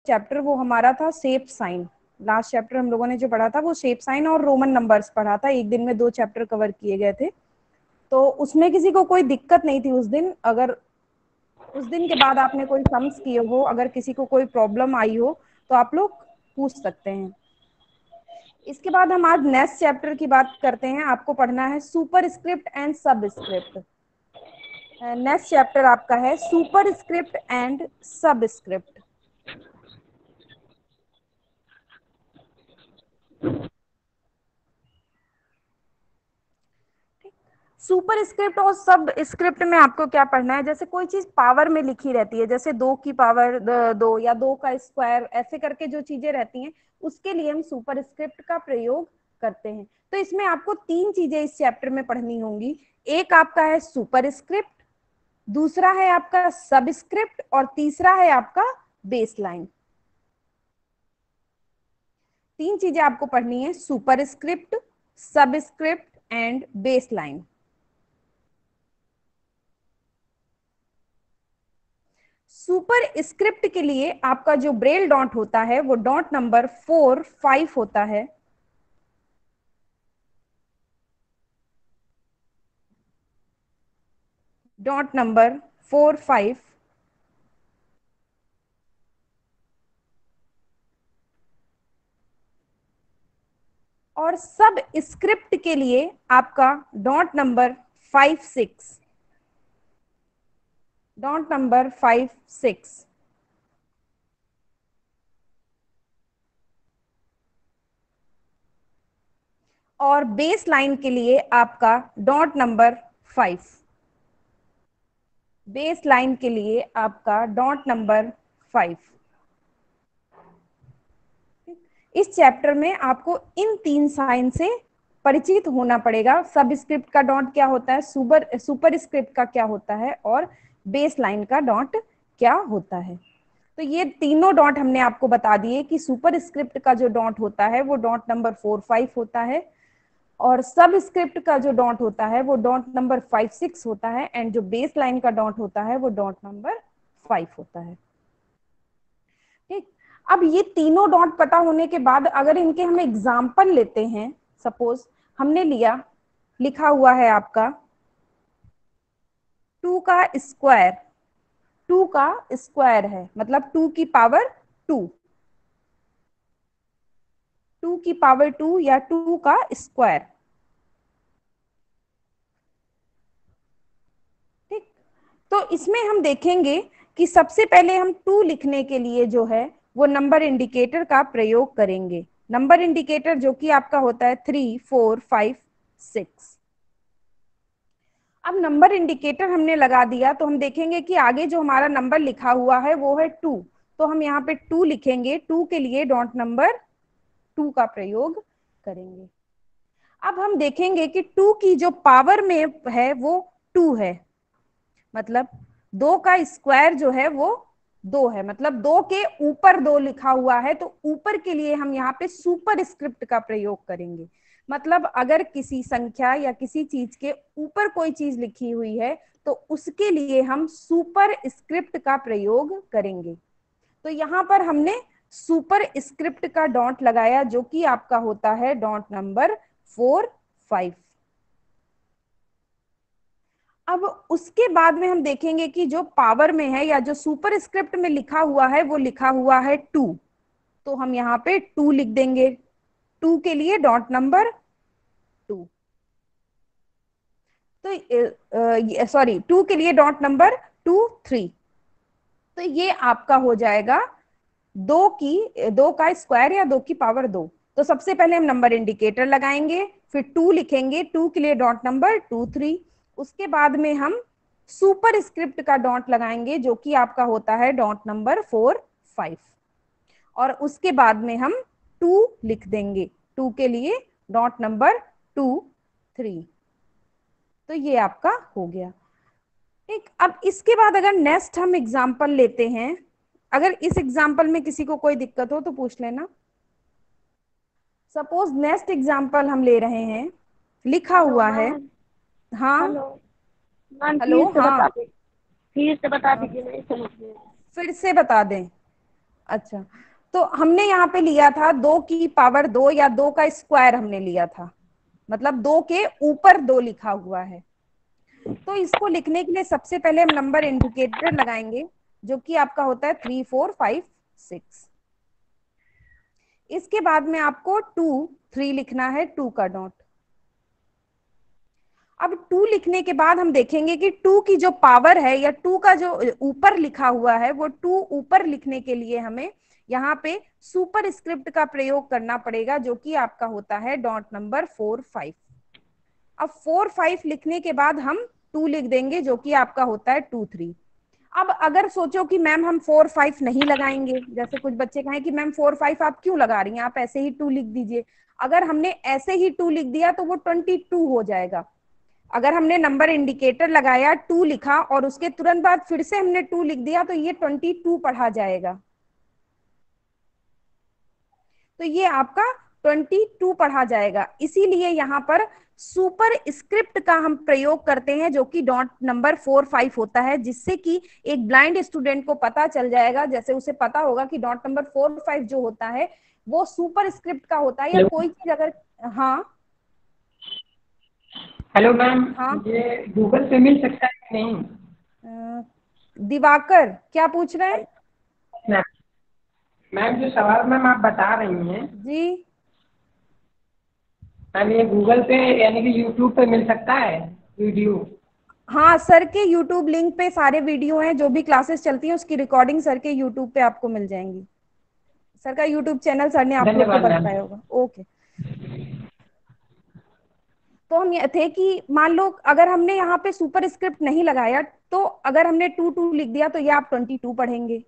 Chapter वो हमारा था शेप साइन। लास्ट चैप्टर हम लोगों ने जो पढ़ा था वो शेप साइन और रोमन नंबर्स पढ़ा था। एक दिन में 2 चैप्टर कवर किए गए थे, तो उसमें किसी को कोई दिक्कत नहीं थी उस दिन। अगर उस दिन के बाद आपने कोई सम्स किए हो, अगर किसी को कोई प्रॉब्लम आई हो तो आप लोग पूछ सकते हैं। इसके बाद हम आज नेक्स्ट चैप्टर की बात करते हैं। आपको पढ़ना है सुपर स्क्रिप्ट एंड सब स्क्रिप्ट। नेक्स्ट चैप्टर आपका है सुपर स्क्रिप्ट एंड सब स्क्रिप्ट। सुपर स्क्रिप्ट और सब स्क्रिप्ट में आपको क्या पढ़ना है, जैसे कोई चीज पावर में लिखी रहती है, जैसे 2 की पावर 2 या 2 का स्क्वायर, ऐसे करके जो चीजें रहती हैं उसके लिए हम सुपर स्क्रिप्ट का प्रयोग करते हैं। तो इसमें आपको 3 चीजें इस चैप्टर में पढ़नी होंगी। एक आपका है सुपर स्क्रिप्ट, दूसरा है आपका सब स्क्रिप्ट और तीसरा है आपका बेस लाइन। 3 चीजें आपको पढ़नी है, सुपर स्क्रिप्ट, सब script and base line. Super script के लिए आपका जो ब्रेल डॉट होता है वो डॉट नंबर 4, 5 होता है। Dot number 4, 5। और सब स्क्रिप्ट के लिए आपका डॉट नंबर 5, 6। Dot number 5, 6। और बेस लाइन के लिए आपका डॉट नंबर 5। बेस लाइन के लिए आपका डॉट नंबर 5। इस चैप्टर में आपको इन 3 साइन से परिचित होना पड़ेगा। सब स्क्रिप्ट का डॉट क्या होता है, सुपर स्क्रिप्ट का क्या होता है और बेस लाइन का डॉट क्या होता है। तो ये तीनों डॉट हमने आपको बता दिए कि सुपर स्क्रिप्ट का जो डॉट होता है वो डॉट नंबर 4, 5 होता है, और सब स्क्रिप्ट का जो डॉट होता है वो डॉट नंबर 5, 6 होता है, एंड जो बेस लाइन का डॉट होता है वो डॉट नंबर 5 होता है। ठीक। अब ये तीनों डॉट पता होने के बाद अगर इनके हम एग्जाम्पल लेते हैं, सपोज हमने लिया, लिखा हुआ है आपका 2 का स्क्वायर। 2 का स्क्वायर है मतलब 2 की पावर 2। 2 की पावर 2 या 2 का स्क्वायर। ठीक। तो इसमें हम देखेंगे कि सबसे पहले हम 2 लिखने के लिए जो है वो नंबर इंडिकेटर का प्रयोग करेंगे। नंबर इंडिकेटर जो कि आपका होता है 3, 4, 5, 6। अब नंबर इंडिकेटर हमने लगा दिया तो हम देखेंगे कि आगे जो हमारा नंबर लिखा हुआ है वो है 2। तो हम यहाँ पे 2 लिखेंगे। 2 के लिए डॉट नंबर 2 का प्रयोग करेंगे। अब हम देखेंगे कि 2 की जो पावर में है वो 2 है, मतलब 2 का स्क्वायर जो है वो 2 है, मतलब 2 के ऊपर 2 लिखा हुआ है, तो ऊपर के लिए हम यहाँ पे सुपर स्क्रिप्ट का प्रयोग करेंगे। मतलब अगर किसी संख्या या किसी चीज के ऊपर कोई चीज लिखी हुई है तो उसके लिए हम सुपर स्क्रिप्ट का प्रयोग करेंगे। तो यहाँ पर हमने सुपर स्क्रिप्ट का डॉट लगाया जो कि आपका होता है डॉट नंबर 4, 5। अब उसके बाद में हम देखेंगे कि जो पावर में है या जो सुपर स्क्रिप्ट में लिखा हुआ है वो लिखा हुआ है 2। तो हम यहाँ पे 2 लिख देंगे। 2 के लिए डॉट नंबर 2। तो सॉरी 2 के लिए डॉट नंबर 2, 3। तो ये आपका हो जाएगा 2 का स्क्वायर या 2 की पावर 2। तो सबसे पहले हम नंबर इंडिकेटर लगाएंगे, फिर 2 लिखेंगे। 2 के लिए डॉट नंबर 2, 3। उसके बाद में हम सुपर स्क्रिप्ट का डॉट लगाएंगे जो कि आपका होता है डॉट नंबर 4, 5। और उसके बाद में हम 2 लिख देंगे। 2 के लिए डॉट नंबर 2, 3। तो ये आपका हो गया। ठीक। अब इसके बाद अगर नेक्स्ट हम एग्जाम्पल लेते हैं, अगर इस एग्जाम्पल में किसी को कोई दिक्कत हो तो पूछ लेना। सपोज नेक्स्ट एग्जाम्पल हम ले रहे हैं, लिखा हेलो हुआ है। मैम। हाँ। Hello ma'am, hello. फिर से हाँ। बता दीजिए, फिर से बता दीजिए, नहीं समझ में। फिर से बता दें। अच्छा, तो हमने यहाँ पे लिया था 2 की पावर 2 या 2 का स्क्वायर हमने लिया था, मतलब 2 के ऊपर 2 लिखा हुआ है। तो इसको लिखने के लिए सबसे पहले हम नंबर इंडिकेटर लगाएंगे, जो कि आपका होता है 3 4 5 6। इसके बाद में आपको 2 3 लिखना है, 2 का डॉट। अब 2 लिखने के बाद हम देखेंगे कि 2 की जो पावर है या 2 का जो ऊपर लिखा हुआ है, वो 2 ऊपर लिखने के लिए हमें यहाँ पे सुपर स्क्रिप्ट का प्रयोग करना पड़ेगा, जो कि आपका होता है डॉट नंबर 4 5। अब 4 5 लिखने के बाद हम 2 लिख देंगे, जो कि आपका होता है 2 3। अब अगर सोचो कि मैम हम 4 5 नहीं लगाएंगे, जैसे कुछ बच्चे कहें कि मैम 4 5 आप क्यों लगा रही हैं, आप ऐसे ही 2 लिख दीजिए। अगर हमने ऐसे ही 2 लिख दिया तो वो 22 हो जाएगा। अगर हमने नंबर इंडिकेटर लगाया, 2 लिखा और उसके तुरंत बाद फिर से हमने 2 लिख दिया, तो ये 22 पढ़ा जाएगा। तो ये आपका 22 पढ़ा जाएगा। इसीलिए यहाँ पर सुपर स्क्रिप्ट का हम प्रयोग करते हैं, जो कि डॉट नंबर 4 5 होता है, जिससे कि एक ब्लाइंड स्टूडेंट को पता चल जाएगा, जैसे उसे पता होगा कि डॉट नंबर 4 5 जो होता है वो सुपर स्क्रिप्ट का होता है, या हेलो। कोई चीज अगर। हाँ हेलो मैम, हाँ। ये गूगल पे मिल सकता है कि नहीं? अ, दिवाकर क्या पूछ रहे हैं? मैम मैम जो सवाल मैम आप बता रही हैं, जी मैम ये गूगल पे यानी कि यूट्यूब पे मिल सकता है वीडियो? हाँ, सर के यूट्यूब लिंक पे सारे वीडियो हैं, जो भी क्लासेस चलती हैं उसकी रिकॉर्डिंग सर के यूट्यूब पे आपको मिल जाएंगी। सर का यूट्यूब चैनल सर ने आप लोग को धन्यवाद मैम। बताया होगा। ओके। तो हम ये थे कि मान लो अगर हमने यहाँ पे सुपर स्क्रिप्ट नहीं लगाया, तो अगर हमने 2 2 लिख दिया तो ये आप 22 पढ़ेंगे,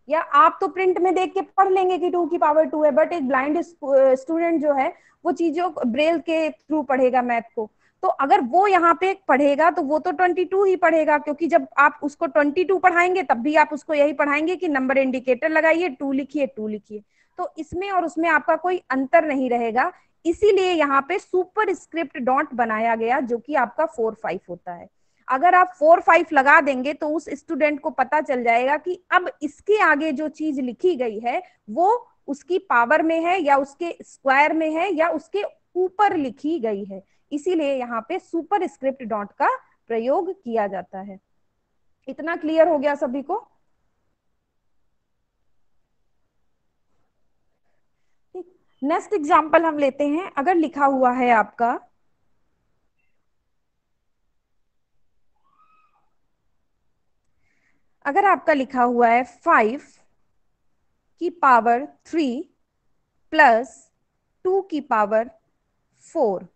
या आप तो प्रिंट में देख के पढ़ लेंगे कि 2 की पावर 2 है, बट एक ब्लाइंड स्टूडेंट जो है वो चीजों ब्रेल के थ्रू पढ़ेगा मैथ को। तो अगर वो यहाँ पे पढ़ेगा तो वो तो 22 ही पढ़ेगा, क्योंकि जब आप उसको 22 पढ़ाएंगे तब भी आप उसको यही पढ़ाएंगे कि नंबर इंडिकेटर लगाइए, 2 लिखिए 2 लिखिए। तो इसमें और उसमें आपका कोई अंतर नहीं रहेगा। इसीलिए यहाँ पे सुपर स्क्रिप्ट डॉट बनाया गया, जो कि आपका 4 5 होता है। अगर आप 4 5 लगा देंगे तो उस स्टूडेंट को पता चल जाएगा कि अब इसके आगे जो चीज लिखी गई है वो उसकी पावर में है, या उसके स्क्वायर में है, या उसके ऊपर लिखी गई है। इसीलिए यहाँ पे सुपर स्क्रिप्ट डॉट का प्रयोग किया जाता है। इतना क्लियर हो गया सभी को? नेक्स्ट एग्जाम्पल हम लेते हैं। अगर लिखा हुआ है आपका अगर आपका लिखा हुआ है 5 की पावर 3 प्लस 2 की पावर 4,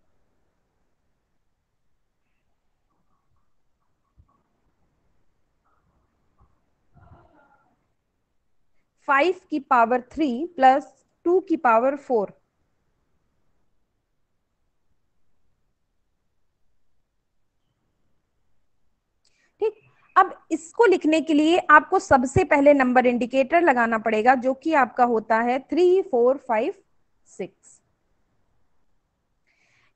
5 की पावर 3 प्लस 2 की पावर 4। ठीक। अब इसको लिखने के लिए आपको सबसे पहले नंबर इंडिकेटर लगाना पड़ेगा, जो कि आपका होता है 3 4 5 6।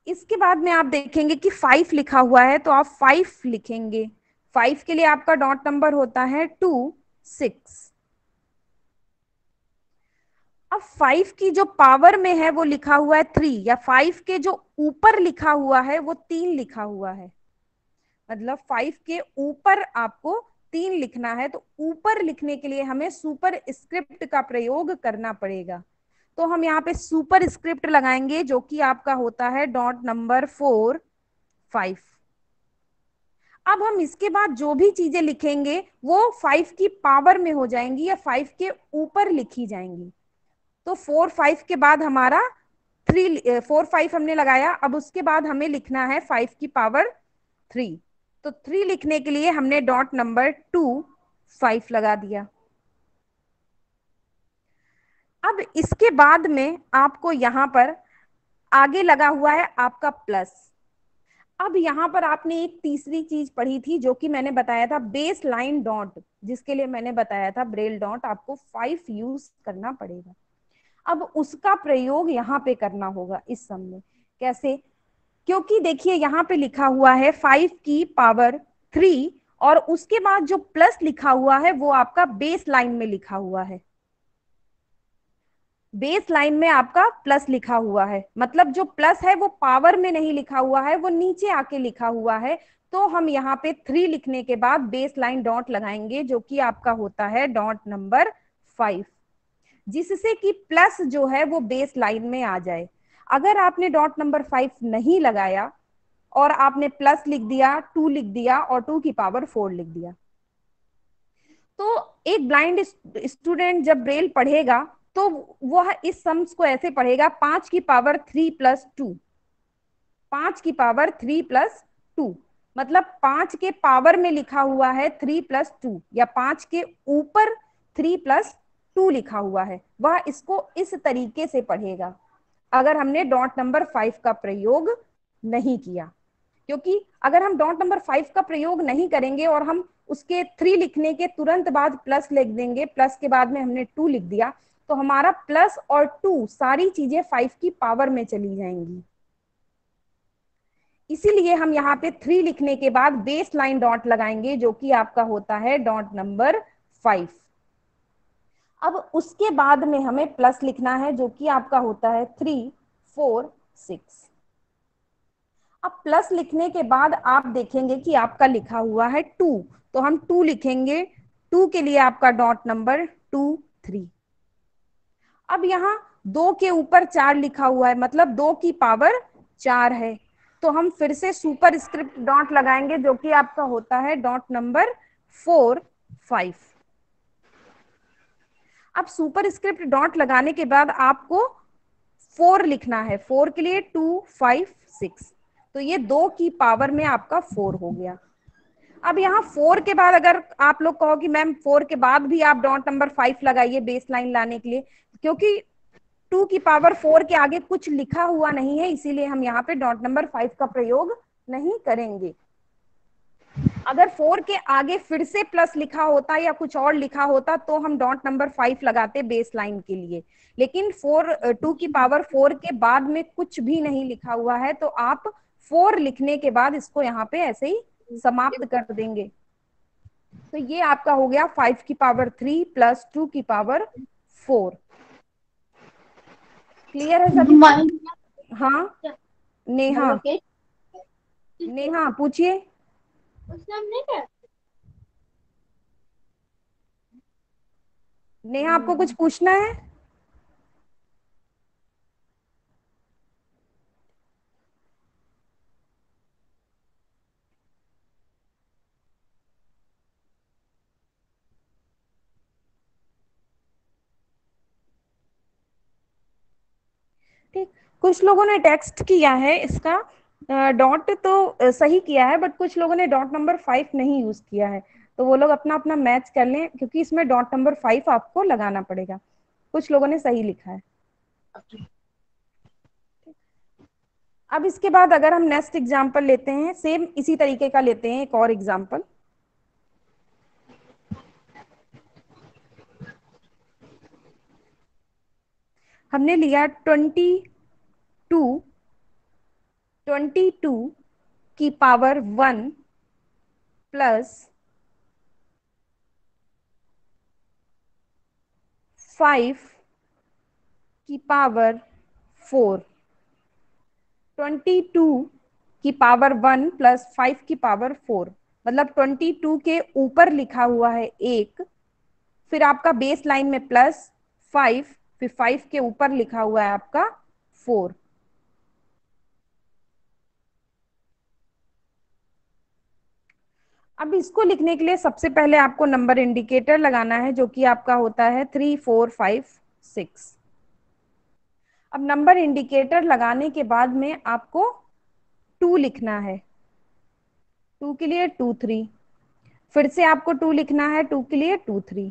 इसके बाद में आप देखेंगे कि 5 लिखा हुआ है तो आप 5 लिखेंगे। 5 के लिए आपका डॉट नंबर होता है 2 6। अब 5 की जो पावर में है वो लिखा हुआ है 3, या 5 के जो ऊपर लिखा हुआ है वो 3 लिखा हुआ है। मतलब 5 के ऊपर आपको 3 लिखना है, तो ऊपर लिखने के लिए हमें सुपर स्क्रिप्ट का प्रयोग करना पड़ेगा। तो हम यहाँ पे सुपर स्क्रिप्ट लगाएंगे, जो कि आपका होता है डॉट नंबर 4 5। अब हम इसके बाद जो भी चीजें लिखेंगे वो 5 की पावर में हो जाएंगी, या 5 के ऊपर लिखी जाएंगी। तो 4 5 के बाद हमारा 4 5 हमने लगाया। अब उसके बाद हमें लिखना है 5 की पावर 3। तो 3 लिखने के लिए हमने डॉट नंबर 2 5 लगा दिया। अब इसके बाद में आपको यहां पर आगे लगा हुआ है आपका प्लस। अब यहां पर आपने एक तीसरी चीज पढ़ी थी, जो कि मैंने बताया था बेस लाइन डॉट, जिसके लिए मैंने बताया था ब्रेल डॉट आपको 5 यूज करना पड़ेगा। अब उसका प्रयोग यहाँ पे करना होगा इस सम में। कैसे? क्योंकि देखिए यहाँ पे लिखा हुआ है 5 की पावर 3, और उसके बाद जो प्लस लिखा हुआ है वो आपका बेस लाइन में लिखा हुआ है। बेस लाइन में आपका प्लस लिखा हुआ है, मतलब जो प्लस है वो पावर में नहीं लिखा हुआ है, वो नीचे आके लिखा हुआ है। तो हम यहाँ पे 3 लिखने के बाद बेस लाइन डॉट लगाएंगे, जो कि आपका होता है डॉट नंबर 5, जिससे कि प्लस जो है वो बेस लाइन में आ जाए। अगर आपने डॉट नंबर 5 नहीं लगाया और आपने प्लस लिख दिया, 2 लिख दिया और 2 की पावर 4 लिख दिया, तो एक ब्लाइंड स्टूडेंट जब ब्रेल पढ़ेगा तो वह इस सम्स को ऐसे पढ़ेगा, 5 की पावर 3 प्लस 2, 5 की पावर 3 प्लस 2, मतलब 5 के पावर में लिखा हुआ है 3 प्लस 2, या 5 के ऊपर 3 प्लस 2 लिखा हुआ है, वह इसको इस तरीके से पढ़ेगा अगर हमने डॉट नंबर 5 का प्रयोग नहीं किया। क्योंकि अगर हम डॉट नंबर 5 का प्रयोग नहीं करेंगे और हम उसके 3 लिखने के तुरंत बाद प्लस लिख देंगे, प्लस के बाद में हमने 2 लिख दिया, तो हमारा प्लस और 2 सारी चीजें 5 की पावर में चली जाएंगी। इसीलिए हम यहाँ पे 3 लिखने के बाद बेस लाइन डॉट लगाएंगे, जो कि आपका होता है डॉट नंबर 5। अब उसके बाद में हमें प्लस लिखना है, जो कि आपका होता है 3 4 6। अब प्लस लिखने के बाद आप देखेंगे कि आपका लिखा हुआ है 2, तो हम 2 लिखेंगे, 2 के लिए आपका डॉट नंबर 2 3। अब यहाँ 2 के ऊपर 4 लिखा हुआ है, मतलब 2 की पावर 4 है, तो हम फिर से सुपर स्क्रिप्ट डॉट लगाएंगे, जो कि आपका होता है डॉट नंबर 4 5। अब सुपर स्क्रिप्ट डॉट लगाने के बाद आपको 4 लिखना है, 4 के लिए 2 5 6, तो ये 2 की पावर में आपका 4 हो गया। अब यहाँ 4 के बाद अगर आप लोग कहो कि मैम 4 के बाद भी आप डॉट नंबर 5 लगाइए बेस लाइन लाने के लिए, क्योंकि 2 की पावर 4 के आगे कुछ लिखा हुआ नहीं है, इसीलिए हम यहाँ पे डॉट नंबर 5 का प्रयोग नहीं करेंगे। अगर 4 के आगे फिर से प्लस लिखा होता या कुछ और लिखा होता तो हम डॉट नंबर 5 लगाते बेस लाइन के लिए, लेकिन 2 की पावर 4 के बाद में कुछ भी नहीं लिखा हुआ है, तो आप 4 लिखने के बाद इसको यहाँ पे ऐसे ही समाप्त कर देंगे। तो ये आपका हो गया 5 की पावर 3 प्लस 2 की पावर 4। क्लियर है सभी? हाँ नेहा, नेहा पूछिए। नेहा आपको कुछ पूछना है? ठीक, कुछ लोगों ने टेक्स्ट किया है इसका, डॉट तो सही किया है, बट कुछ लोगों ने डॉट नंबर 5 नहीं यूज किया है, तो वो लोग अपना अपना मैच कर लें, क्योंकि इसमें डॉट नंबर 5 आपको लगाना पड़ेगा। कुछ लोगों ने सही लिखा है। अब इसके बाद अगर हम नेक्स्ट एग्जाम्पल लेते हैं, सेम इसी तरीके का लेते हैं एक और एग्जाम्पल। हमने लिया 22 की पावर 1 प्लस 5 की पावर 4। 22 की पावर 1 प्लस 5 की पावर 4, मतलब 22 के ऊपर लिखा हुआ है 1, फिर आपका बेस लाइन में प्लस 5, फिर 5 के ऊपर लिखा हुआ है आपका 4। अब इसको लिखने के लिए सबसे पहले आपको नंबर इंडिकेटर लगाना है, जो कि आपका होता है 3 4 5 6। अब नंबर इंडिकेटर लगाने के बाद में आपको 2 लिखना है, 2 के लिए 2 3, फिर से आपको 2 लिखना है, 2 के लिए 2 3।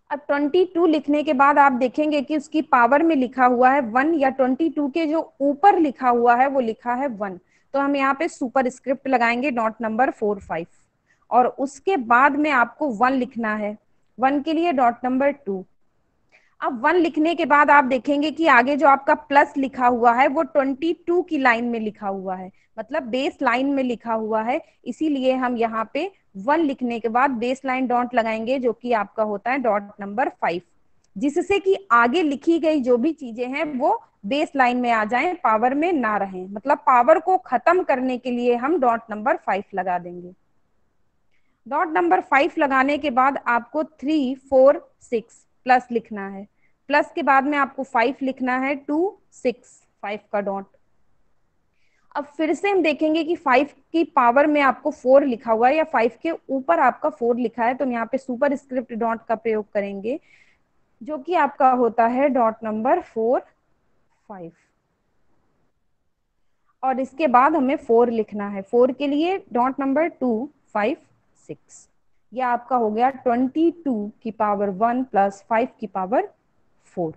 अब 22 लिखने के बाद आप देखेंगे कि उसकी पावर में लिखा हुआ है 1, या 22 के जो ऊपर लिखा हुआ है वो लिखा है 1, तो हम यहाँ पे सुपर स्क्रिप्ट लगाएंगे डॉट नंबर 4 5, और उसके बाद में आपको 1 लिखना है, 1 के लिए डॉट नंबर 2। अब 1 लिखने के बाद आप देखेंगे कि आगे जो आपका प्लस लिखा हुआ है वो 22 की लाइन में लिखा हुआ है, मतलब बेस लाइन में लिखा हुआ है, इसीलिए हम यहाँ पे 1 लिखने के बाद बेस लाइन डॉट लगाएंगे, जो कि आपका होता है डॉट नंबर 5। जिससे कि आगे लिखी गई जो भी चीजें हैं वो बेस लाइन में आ जाएं, पावर में ना रहें। मतलब पावर को खत्म करने के लिए हम डॉट नंबर 5 लगा देंगे। डॉट नंबर 5 लगाने के बाद आपको 3 4 6 प्लस लिखना है। प्लस के बाद में आपको 5 लिखना है, 2 6 5 का डॉट। अब फिर से हम देखेंगे कि 5 की पावर में आपको 4 लिखा हुआ है या 5 के ऊपर आपका 4 लिखा है, तो यहाँ पे सुपर स्क्रिप्ट डॉट का प्रयोग करेंगे, जो कि आपका होता है डॉट नंबर 4 5। और इसके बाद हमें 4 लिखना है। 4 के लिए डॉट नंबर 2 5 6। यह आपका हो गया 22 की पावर 1 प्लस 5 की पावर 4।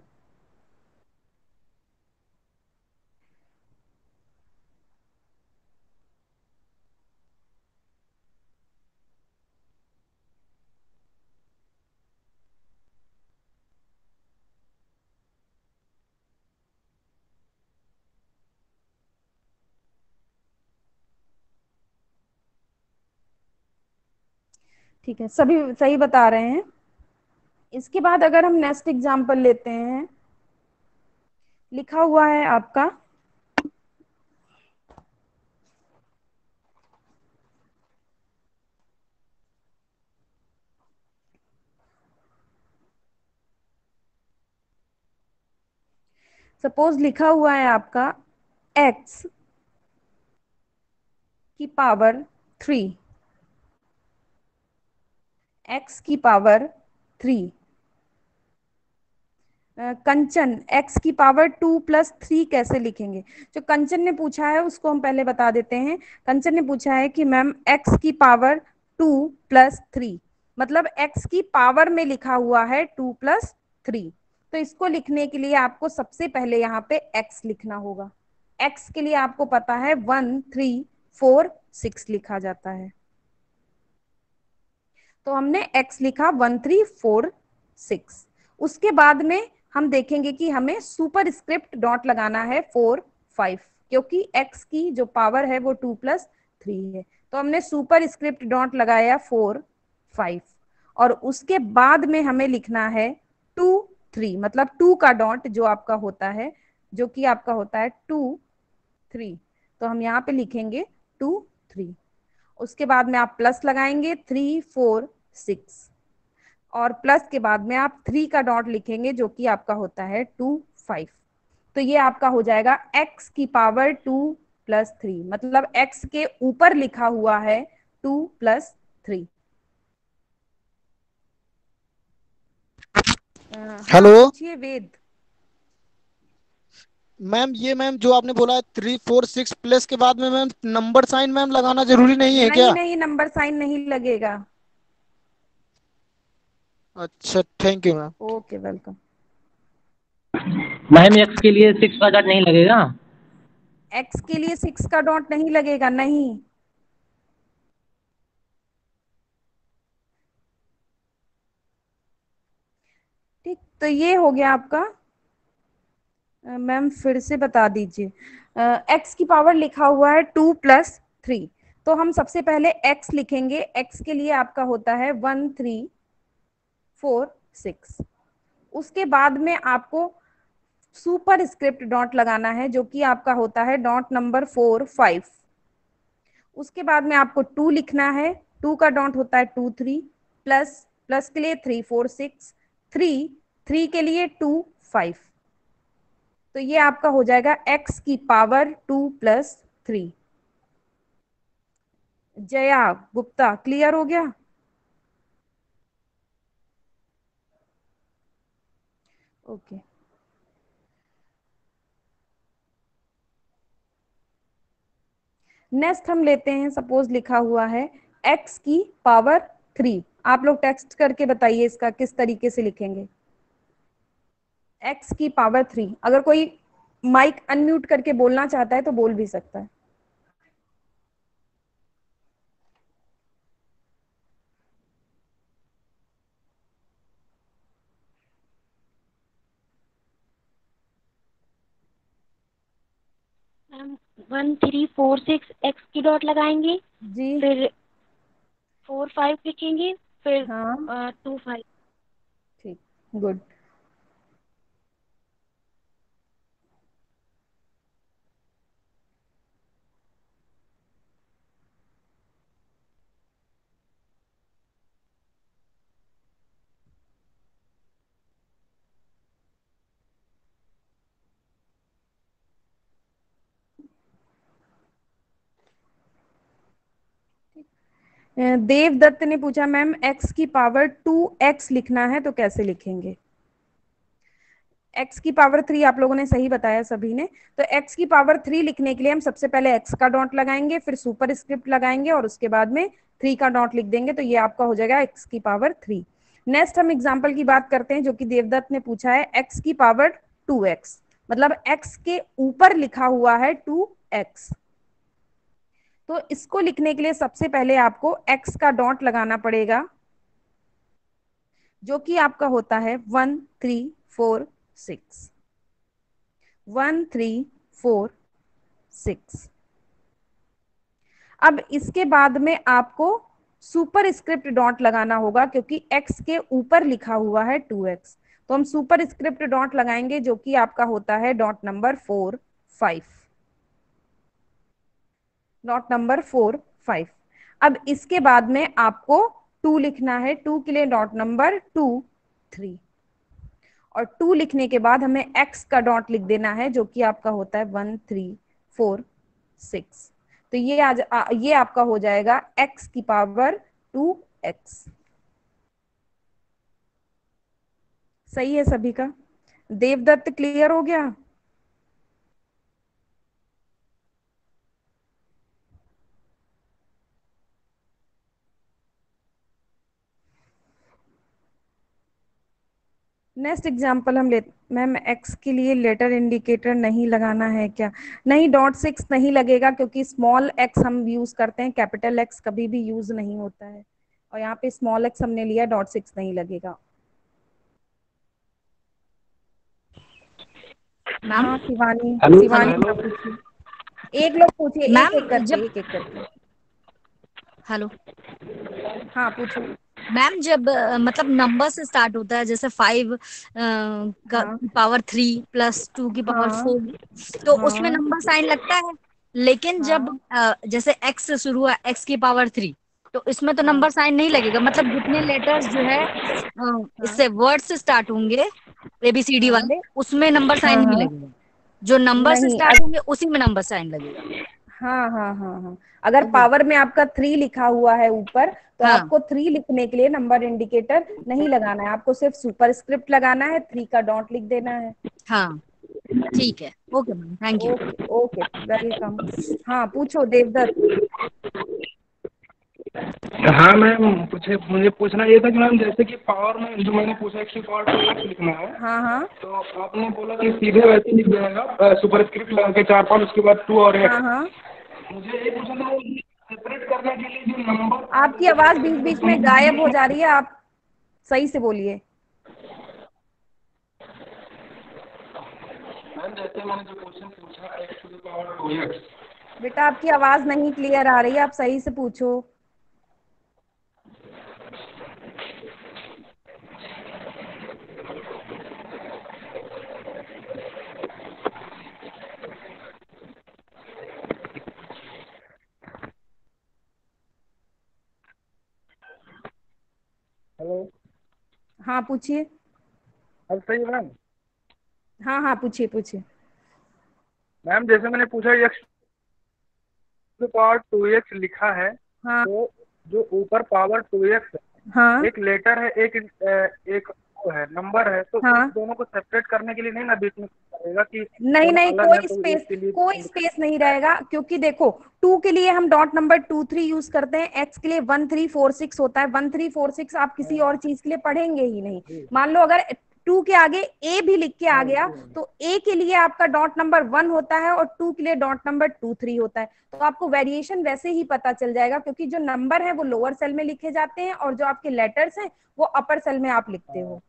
ठीक है, सभी सही बता रहे हैं। इसके बाद अगर हम नेक्स्ट एग्जांपल लेते हैं, लिखा हुआ है आपका सपोज लिखा हुआ है आपका x की पावर 3, x की पावर 3, कंचन x की पावर 2 प्लस 3 कैसे लिखेंगे। जो कंचन ने पूछा है उसको हम पहले बता देते हैं। कंचन ने पूछा है कि मैम x की पावर 2 प्लस 3, मतलब x की पावर में लिखा हुआ है 2 प्लस 3। तो इसको लिखने के लिए आपको सबसे पहले यहाँ पे x लिखना होगा। x के लिए आपको पता है 1 3 4 6 लिखा जाता है। तो हमने x लिखा 1 3 4 6। उसके बाद में हम देखेंगे कि हमें सुपर स्क्रिप्ट डॉट लगाना है 4 5, क्योंकि x की जो पावर है वो 2 प्लस 3 है। तो हमने सुपर स्क्रिप्ट डॉट लगाया 4 5, और उसके बाद में हमें लिखना है 2 3, मतलब 2 का डॉट जो आपका होता है, जो कि आपका होता है 2 3। तो हम यहाँ पे लिखेंगे 2 3। उसके बाद में आप प्लस लगाएंगे 3 4 6, और प्लस के बाद में आप 3 का डॉट लिखेंगे, जो कि आपका होता है 2 5। तो ये आपका हो जाएगा x की पावर 2 प्लस 3, मतलब x के ऊपर लिखा हुआ है 2 प्लस 3। हाँ हेलो पूछिए वेद। मैम, ये मैम जो आपने बोला 3 4 6 प्लस के बाद में मैम नंबर साइन मैम लगाना जरूरी नहीं है नहीं क्या? नहीं, नंबर साइन नहीं लगेगा। अच्छा, thank you ma'am. Okay welcome. Ma'am x के लिए 6 का डॉट नहीं लगेगा। x के लिए 6 का डॉट नहीं लगेगा, नहीं। ठीक, तो ये हो गया आपका। मैम फिर से बता दीजिए। x की पावर लिखा हुआ है 2 प्लस 3, तो हम सबसे पहले x लिखेंगे। x के लिए आपका होता है 1 3 4 6। उसके बाद में आपको सुपर स्क्रिप्ट डॉट लगाना है, जो कि आपका होता है डॉट नंबर 4 5। उसके बाद में आपको 2 लिखना है। 2 का डॉट होता है 2 3, प्लस प्लस के लिए 3 4 6, 3 3 के लिए 2 5। तो ये आपका हो जाएगा x की power 2 plus 3। Jaya Gupta, clear हो गया? ओके। नेक्स्ट हम लेते हैं, सपोज लिखा हुआ है x की पावर 3। आप लोग टेक्स्ट करके बताइए इसका किस तरीके से लिखेंगे। x की पावर 3, अगर कोई माइक अनम्यूट करके बोलना चाहता है तो बोल भी सकता है। मैम 1 3 4 6 एक्स की डॉट लगाएंगे, जी फिर 4 5 लिखेंगे, फिर हाँ 2 5। ठीक, गुड। देवदत्त ने पूछा मैम x की पावर 2x लिखना है तो कैसे लिखेंगे? x की पावर 3 आप लोगों ने सही बताया सभी ने। तो x की पावर 3 लिखने के लिए हम सबसे पहले x का डॉट लगाएंगे, फिर सुपर स्क्रिप्ट लगाएंगे और उसके बाद में 3 का डॉट लिख देंगे, तो ये आपका हो जाएगा x की पावर 3। नेक्स्ट हम एग्जाम्पल की बात करते हैं जो कि देवदत्त ने पूछा है, x की पावर 2x, मतलब x के ऊपर लिखा हुआ है 2x। तो इसको लिखने के लिए सबसे पहले आपको x का डॉट लगाना पड़ेगा, जो कि आपका होता है 1 3 4 6, 1 3 4 6। अब इसके बाद में आपको सुपर स्क्रिप्ट डॉट लगाना होगा क्योंकि x के ऊपर लिखा हुआ है 2x, तो हम सुपर स्क्रिप्ट डॉट लगाएंगे जो कि आपका होता है डॉट नंबर 4 5, डॉट नंबर 4 5। अब इसके बाद में आपको 2 लिखना है, 2 के लिए डॉट नंबर 2 3, और 2 लिखने के बाद हमें x का डॉट लिख देना है जो कि आपका होता है 1 3 4 6। तो ये आपका हो जाएगा x की पावर 2x। सही है सभी का? देवदत्त क्लियर हो गया? नेक्स्ट एग्जाम्पल हम ले, मैम x के लिए लेटर इंडिकेटर नहीं लगाना है क्या? नहीं, डॉट 6 नहीं लगेगा क्योंकि स्मॉल x हम यूज करते हैं, कैपिटल x कभी भी यूज नहीं होता है, और यहाँ पे स्मॉल x हमने लिया, डॉट 6 नहीं लगेगा। मैम हाँ शिवानी, हेलो। शिवानी आप पूछिए, एक लोग पूछिए, एक मैम एक करके, जब एक एक करके। हेलो हाँ पूछो। मैम, जब मतलब नंबर से स्टार्ट होता है, जैसे 5 का हाँ पावर 3 प्लस 2 की पावर हाँ 4, तो उसमें हाँ नंबर साइन लगता है। लेकिन जब हाँ जैसे x से शुरू हुआ, x की पावर 3, तो इसमें तो हाँ नंबर साइन नहीं लगेगा। मतलब जितने लेटर्स जो है हाँ इससे वर्ड से स्टार्ट होंगे, ABCD हाँ वाले, उसमें नंबर हाँ साइन नहीं हाँ लगेगा। जो नंबर से नहीं, स्टार्ट होंगे उसी में नंबर साइन लगेगा। हाँ हाँ हाँ हाँ, अगर ओके। पावर में आपका 3 लिखा हुआ है ऊपर, तो हाँ आपको 3 लिखने के लिए नंबर इंडिकेटर नहीं लगाना है, आपको सिर्फ सुपर स्क्रिप्ट लगाना है, 3 का डॉट लिख देना है। हाँ, ठीक है। Okay ma'am, thank you. Okay okay, welcome. हाँ पूछो देवदत्त। हाँ मैम, मुझे पूछना ये था कि मैम जैसे कि पावर में जो मैंने पूछा कि पावर 2x लिखना है, हाँ हाँ तो आपने बोला कि सीधे वैसे ही लिख देगा सुपर स्क्रिप्ट लगा के 4 5 उसके बाद 2 और हाँ x। हाँ। मुझे ये पूछना था सेपरेट करने के लिए जो नंबर आपकी आवाज बीच बीच में गायब हो जा रही है, आप सही से बोलिए। मैम जैसे मैंने जो क्वेश्चन पूछा x to the power 2x, बेटा आपकी आवाज नहीं क्लियर आ रही है, आप सही से पूछो। हेलो। हाँ पूछिए। अब सही है मैम? हाँ हाँ पूछिए पूछिए। मैम जैसे मैंने पूछा x टू पावर 2x लिखा है, हाँ तो जो ऊपर पावर 2x हाँ एक लेटर है, एक वो है, नंबर है, तो उस हाँ, दोनों को सेपरेट करने के लिए नहीं ना बीच में रहेगा कि नहीं दोनों नहीं, अलग है कोई तो स्पेस, एक के लिए कोई स्पेस नहीं रहेगा, क्योंकि देखो 2 के लिए हम डॉट नंबर 2 3 यूज करते हैं, x के लिए 1 3 4 6 होता है, 1 3 4 6 आप किसी हाँ और चीज के लिए पढ़ेंगे ही नहीं। जी मान लो अगर 2 के आगे a भी लिख के आ हाँ गया, जी तो a के लिए आपका डॉट नंबर 1 होता है और 2 के लिए डॉट नंबर 2 3 होता है, तो आपको वेरिएशन वैसे ही पता चल जाएगा, क्योंकि जो नंबर है वो लोअर सेल में लिखे जाते हैं और जो आपके लेटर्स हैं वो अपर सेल में आप लिखते हाँ हो,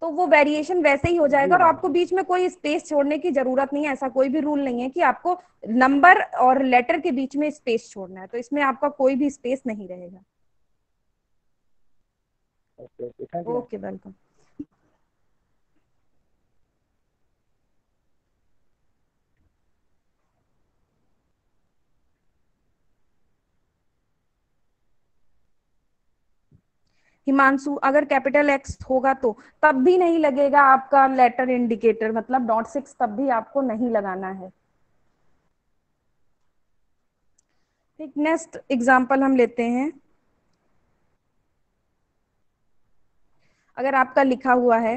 तो वो वेरिएशन वैसे ही हो जाएगा जी और मैम। आपको बीच में कोई स्पेस छोड़ने की जरूरत नहीं है, ऐसा कोई भी रूल नहीं है कि आपको नंबर और लेटर के बीच में स्पेस छोड़ना है, तो इसमें आपका कोई भी स्पेस नहीं रहेगा। Okay okay, thank you ma'am. Okay welcome. Himanshu, अगर कैपिटल एक्स होगा तो तब भी नहीं लगेगा आपका लेटर इंडिकेटर, मतलब डॉट 6 तब भी आपको नहीं लगाना है। एक नेक्स्ट एग्जांपल हम लेते हैं। अगर आपका लिखा हुआ है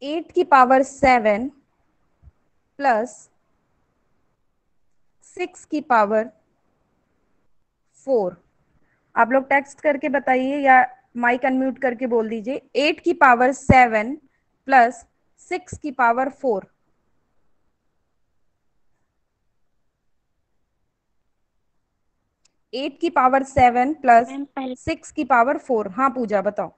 8 की पावर 7 प्लस 6 की पावर 4, आप लोग टेक्स्ट करके बताइए या माइक अनम्यूट करके बोल दीजिए। 8 की पावर 7 प्लस 6 की पावर 4। 8 की पावर 7 प्लस मैम पहले 6 की पावर 4। हाँ पूजा बताओ।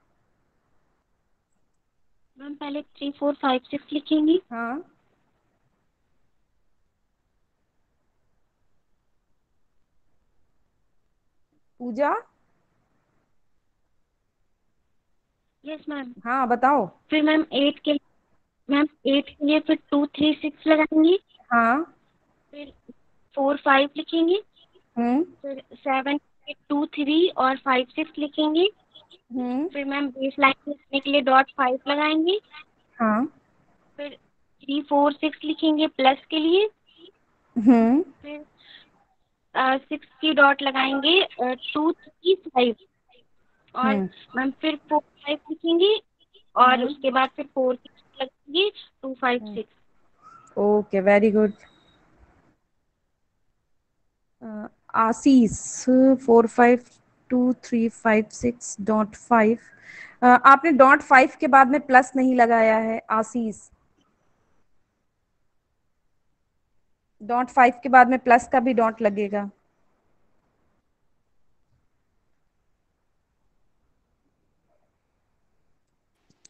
मैम पहले 3 4 5 6 लिखेंगी। हाँ पूजा। Yes ma'am. हाँ बताओ। फिर मैम 8 के लिए फिर 2 3 6 लगाएंगी। हाँ। फिर 4 5 लिखेंगी। हम्म। फिर 7 के 2 3 और 5 6 लिखेंगी। हम्म। फिर मैम बेस लाइन लिखने के लिए डॉट 5 लगाएंगी। हाँ। फिर 3 4 6 लिखेंगे प्लस के लिए। हम्म। फिर 6 की डॉट लगाएंगे 2 3 5 और हम्म। मैम फिर 4 5 लिखेंगे और हम्म। उसके बाद फिर 4 की लगेंगे 2 5 6। Okay very good. आशीष 4 5 2 3 5 6.5। आपने डॉट 5 के बाद में प्लस नहीं लगाया है आशीष। डॉट 5 के बाद में प्लस का भी डॉट लगेगा।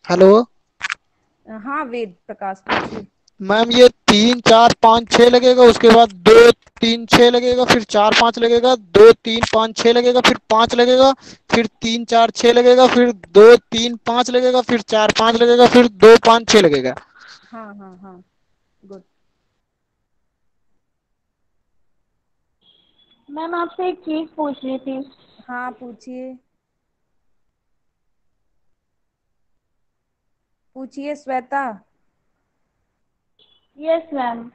हेलो हाँ वेद प्रकाश पूछिए। मैम, ये 3 4 5 6 लगेगा, उसके बाद 2 3 6 लगेगा, फिर 4 5 लगेगा, 2 3 5 6 लगेगा, फिर 5 लगेगा, फिर 3 4 6 लगेगा, फिर 2 3 5 लगेगा, फिर 4 5 लगेगा, फिर 2 5 6 लगेगा। हाँ हाँ हाँ गुड। मैम आपसे एक चीज पूछनी थी। हाँ पूछिए पूछिए श्वेता। Yes ma'am.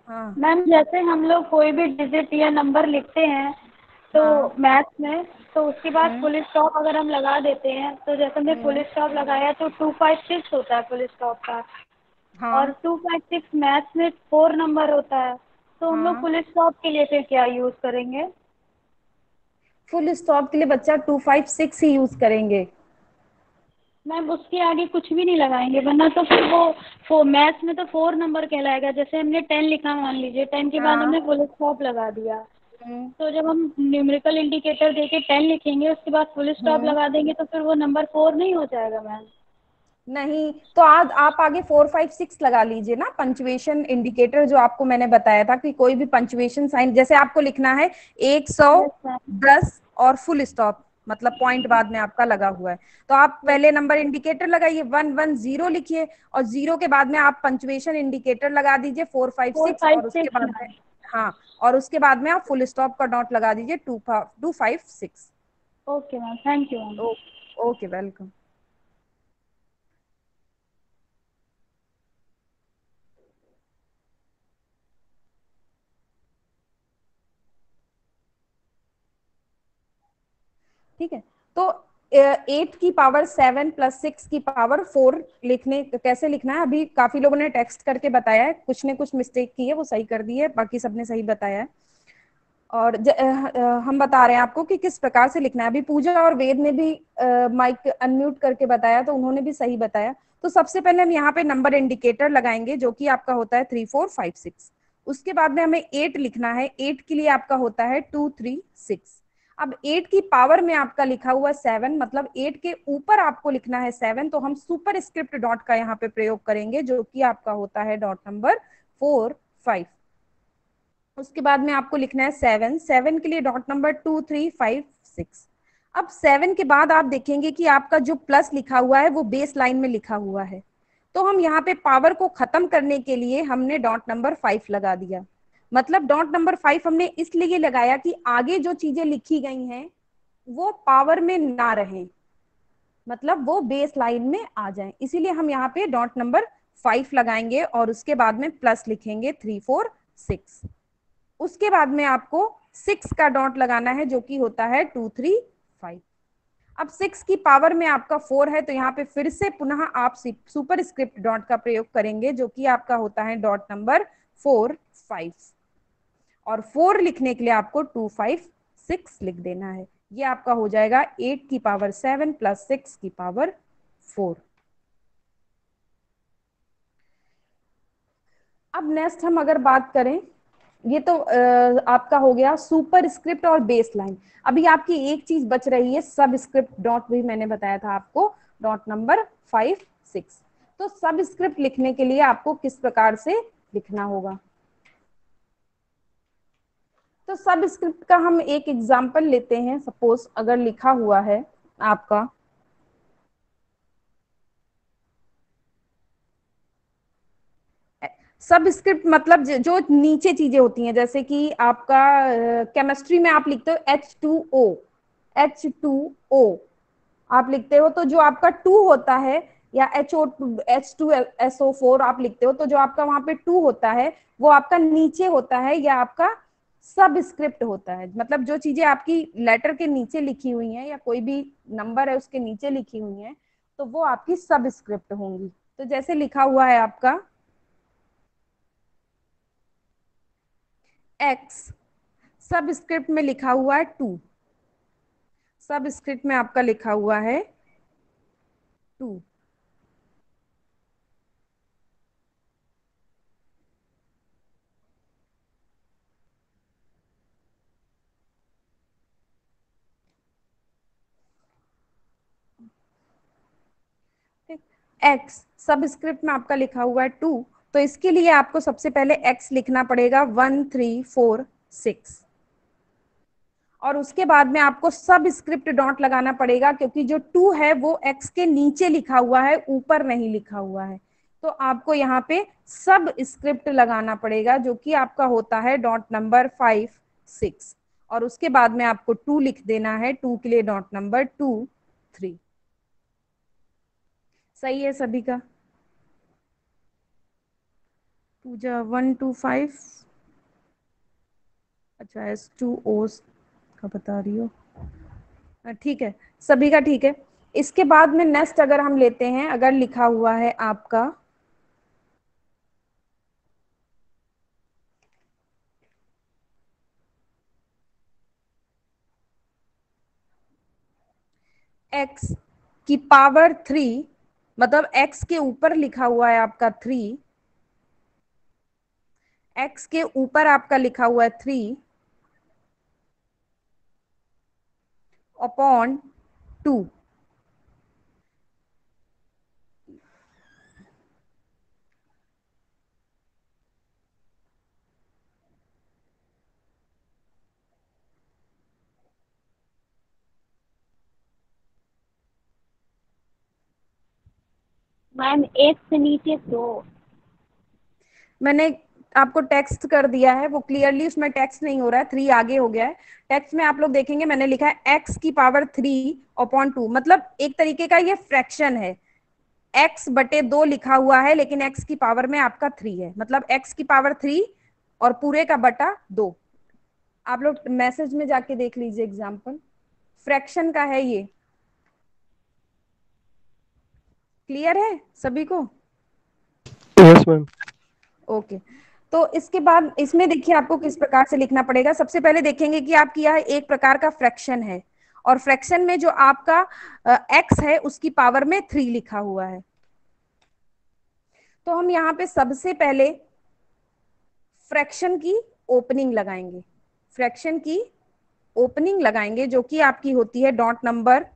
हाँ। मैम जैसे हम लोग कोई भी डिजिट या नंबर लिखते हैं तो हाँ। मैथ्स में, तो उसके बाद हम्म। फुल स्टॉप अगर हम लगा देते हैं तो जैसे हमने फुल हम्म। स्टॉप लगाया तो 2 5 6 होता है फुल स्टॉप का। और हाँ। 2 5 6 मैथ्स में 4 नंबर होता है। तो हम लोग हाँ फुल स्टॉप के लिए फिर क्या यूज करेंगे? फुल स्टॉप के लिए बच्चा 2 5 6 ही यूज करेंगे। मैम उसके आगे कुछ भी नहीं लगाएंगे, वरना तो फिर वो मैथ्स में तो 4 नंबर कहलाएगा। जैसे हमने 10 लिखा, मान लीजिए 10 के बाद हाँ। हमने फुल स्टॉप लगा दिया। हम्म। तो जब हम न्यूमेरिकल इंडिकेटर देके 10 लिखेंगे उसके बाद फुल स्टॉप हम्म। लगा देंगे तो फिर वो नंबर 4 नहीं हो जाएगा मैम? नहीं तो आज आप आगे 4 5 6 लगा लीजिए ना, पंचुएशन इंडिकेटर जो आपको मैंने बताया था कि कोई भी पंचुएशन साइन, जैसे आपको लिखना है 100 यस मैम। 10 और फुल स्टॉप, मतलब पॉइंट बाद में आपका लगा हुआ है, तो आप यस। पहले नंबर इंडिकेटर लगाइए 1 1 0 लिखिए और 0 के बाद में आप पंचुएशन इंडिकेटर लगा दीजिए 4 5 4 6 5 और उसके 6 बाद में मैम। हाँ और उसके बाद में आप फुल स्टॉप का डॉट लगा दीजिए 2 5 6। Okay ma'am, thank you ma'am. Okay welcome. ठीक है। तो 8 की पावर 7 प्लस 6 की पावर 4 लिखने कैसे लिखना है, अभी काफी लोगों ने टेक्स्ट करके बताया है, कुछ ने कुछ मिस्टेक की है वो सही कर दी है, बाकी सबने सही बताया है। और हम बता रहे हैं आपको कि किस प्रकार से लिखना है। अभी पूजा और वेद ने भी माइक अनम्यूट करके बताया तो उन्होंने भी सही बताया। तो सबसे पहले हम यहाँ पे नंबर इंडिकेटर लगाएंगे जो कि आपका होता है 3 4 5 6। उसके बाद में हमें 8 लिखना है, 8 के लिए आपका होता है 2 3 6। अब 8 की पावर में आपका लिखा हुआ 7, मतलब 8 के ऊपर आपको लिखना है 7, तो हम सुपर स्क्रिप्ट डॉट का यहाँ पे प्रयोग करेंगे जो कि आपका होता है डॉट नंबर 4 5। उसके बाद में आपको लिखना है 7, 7 के लिए डॉट नंबर 2 3 5 6। अब 7 के बाद आप देखेंगे कि आपका जो प्लस लिखा हुआ है वो बेस लाइन में लिखा हुआ है, तो हम यहाँ पे पावर को खत्म करने के लिए हमने डॉट नंबर 5 लगा दिया। मतलब डॉट नंबर 5 हमने इसलिए लगाया कि आगे जो चीजें लिखी गई हैं वो पावर में ना रहे, मतलब वो बेस लाइन में आ जाए, इसीलिए हम यहाँ पे डॉट नंबर 5 लगाएंगे और उसके बाद में प्लस लिखेंगे 3 4 6। उसके बाद में आपको 6 का डॉट लगाना है जो कि होता है 2 3 5। अब 6 की पावर में आपका 4 है तो यहाँ पे फिर से पुनः आप सुपर स्क्रिप्ट डॉट का प्रयोग करेंगे जो कि आपका होता है डॉट नंबर 4 5। और 4 लिखने के लिए आपको 2 5 6 लिख देना है। ये आपका हो जाएगा 8 की पावर 7 प्लस 6 की पावर 4। अब नेक्स्ट हम अगर बात करें, ये तो आपका हो गया सुपर स्क्रिप्ट और बेस लाइन। अभी आपकी एक चीज बच रही है सब स्क्रिप्ट डॉट, भी मैंने बताया था आपको, डॉट नंबर 5 6। तो सब स्क्रिप्ट लिखने के लिए आपको किस प्रकार से लिखना होगा? तो सब स्क्रिप्ट का हम एक एग्जांपल लेते हैं। सपोज अगर लिखा हुआ है आपका सब स्क्रिप्ट मतलब जो नीचे चीजें होती हैं, जैसे कि आपका केमिस्ट्री में आप लिखते हो H2O आप लिखते हो, तो जो आपका 2 होता है, या H2SO4 आप लिखते हो, तो जो आपका वहां पे 2 होता है वो आपका नीचे होता है या आपका सब स्क्रिप्ट होता है। मतलब जो चीजें आपकी लेटर के नीचे लिखी हुई हैं या कोई भी नंबर है उसके नीचे लिखी हुई हैं तो वो आपकी सब स्क्रिप्ट होंगी। तो जैसे लिखा हुआ है आपका X, सब स्क्रिप्ट में लिखा हुआ है 2, सब स्क्रिप्ट में आपका लिखा हुआ है 2। X सब स्क्रिप्ट में आपका लिखा हुआ है 2, तो इसके लिए आपको सबसे पहले X लिखना पड़ेगा 1 3 4 6 और उसके बाद में आपको सब स्क्रिप्ट डॉट लगाना पड़ेगा क्योंकि जो 2 है वो X के नीचे लिखा हुआ है, ऊपर नहीं लिखा हुआ है। तो आपको यहाँ पे सब स्क्रिप्ट लगाना पड़ेगा जो कि आपका होता है डॉट नंबर 5 6 और उसके बाद में आपको 2 लिख देना है, 2 के लिए डॉट नंबर 2 3। सही है सभी का? पूजा 1 2 5, अच्छा H2O का बता रही हो, ठीक है सभी का ठीक है। इसके बाद में नेक्स्ट अगर हम लेते हैं, अगर लिखा हुआ है आपका x की पावर 3, मतलब x के ऊपर लिखा हुआ है आपका 3, x के ऊपर आपका लिखा हुआ है 3 अपॉन 2। मैम एक से नीचे 2। मैंने आपको टेक्स्ट कर दिया है, वो क्लियरली उसमें टेक्स्ट नहीं हो रहा है, 3 आगे हो गया है। टेक्स्ट में आप लोग देखेंगे मैंने लिखा है x की पावर 3 अपॉन 2, मतलब एक तरीके का ये फ्रैक्शन है। x बटे 2 लिखा हुआ है लेकिन x की पावर में आपका 3 है, मतलब x की पावर 3 और पूरे का बटा 2। आप लोग मैसेज में जाके देख लीजिए, एग्जाम्पल फ्रैक्शन का है ये। क्लियर है सभी को? Yes ma'am. ओके, तो इसके बाद इसमें देखिए आपको किस प्रकार से लिखना पड़ेगा। सबसे पहले देखेंगे कि आपकी यह एक प्रकार का फ्रैक्शन है और फ्रैक्शन में जो आपका x है उसकी पावर में 3 लिखा हुआ है। तो हम यहाँ पे सबसे पहले फ्रैक्शन की ओपनिंग लगाएंगे, फ्रैक्शन की ओपनिंग लगाएंगे जो कि आपकी होती है डॉट नंबर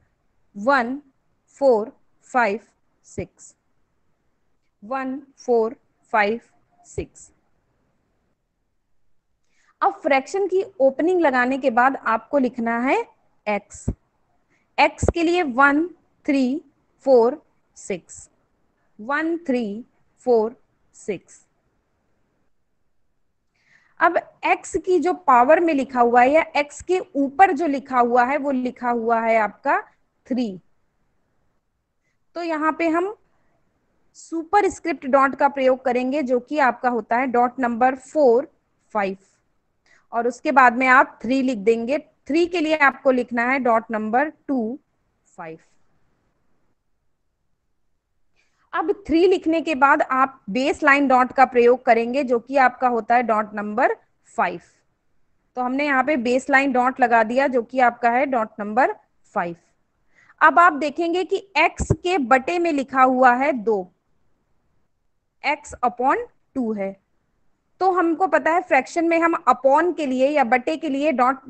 1 4 5 6, 1 4 5 6। अब फ्रैक्शन की ओपनिंग लगाने के बाद आपको लिखना है x, x के लिए 1 3 4 6, 1 3 4 6। अब x की जो पावर में लिखा हुआ है या x के ऊपर जो लिखा हुआ है वो लिखा हुआ है आपका 3। तो यहाँ पे हम सुपर स्क्रिप्ट डॉट का प्रयोग करेंगे जो कि आपका होता है डॉट नंबर 4 5, और उसके बाद में आप 3 लिख देंगे। 3 के लिए आपको लिखना है डॉट नंबर 2 5। अब 3 लिखने के बाद आप बेस लाइन डॉट का प्रयोग करेंगे जो कि आपका होता है डॉट नंबर 5। तो हमने यहाँ पे बेस लाइन डॉट लगा दिया जो कि आपका है डॉट नंबर 5। अब आप देखेंगे कि x के बटे में लिखा हुआ है 2, x अपॉन 2 है। तो हमको पता है फ्रैक्शन में हम अपॉन के लिए या बटे के लिए डॉट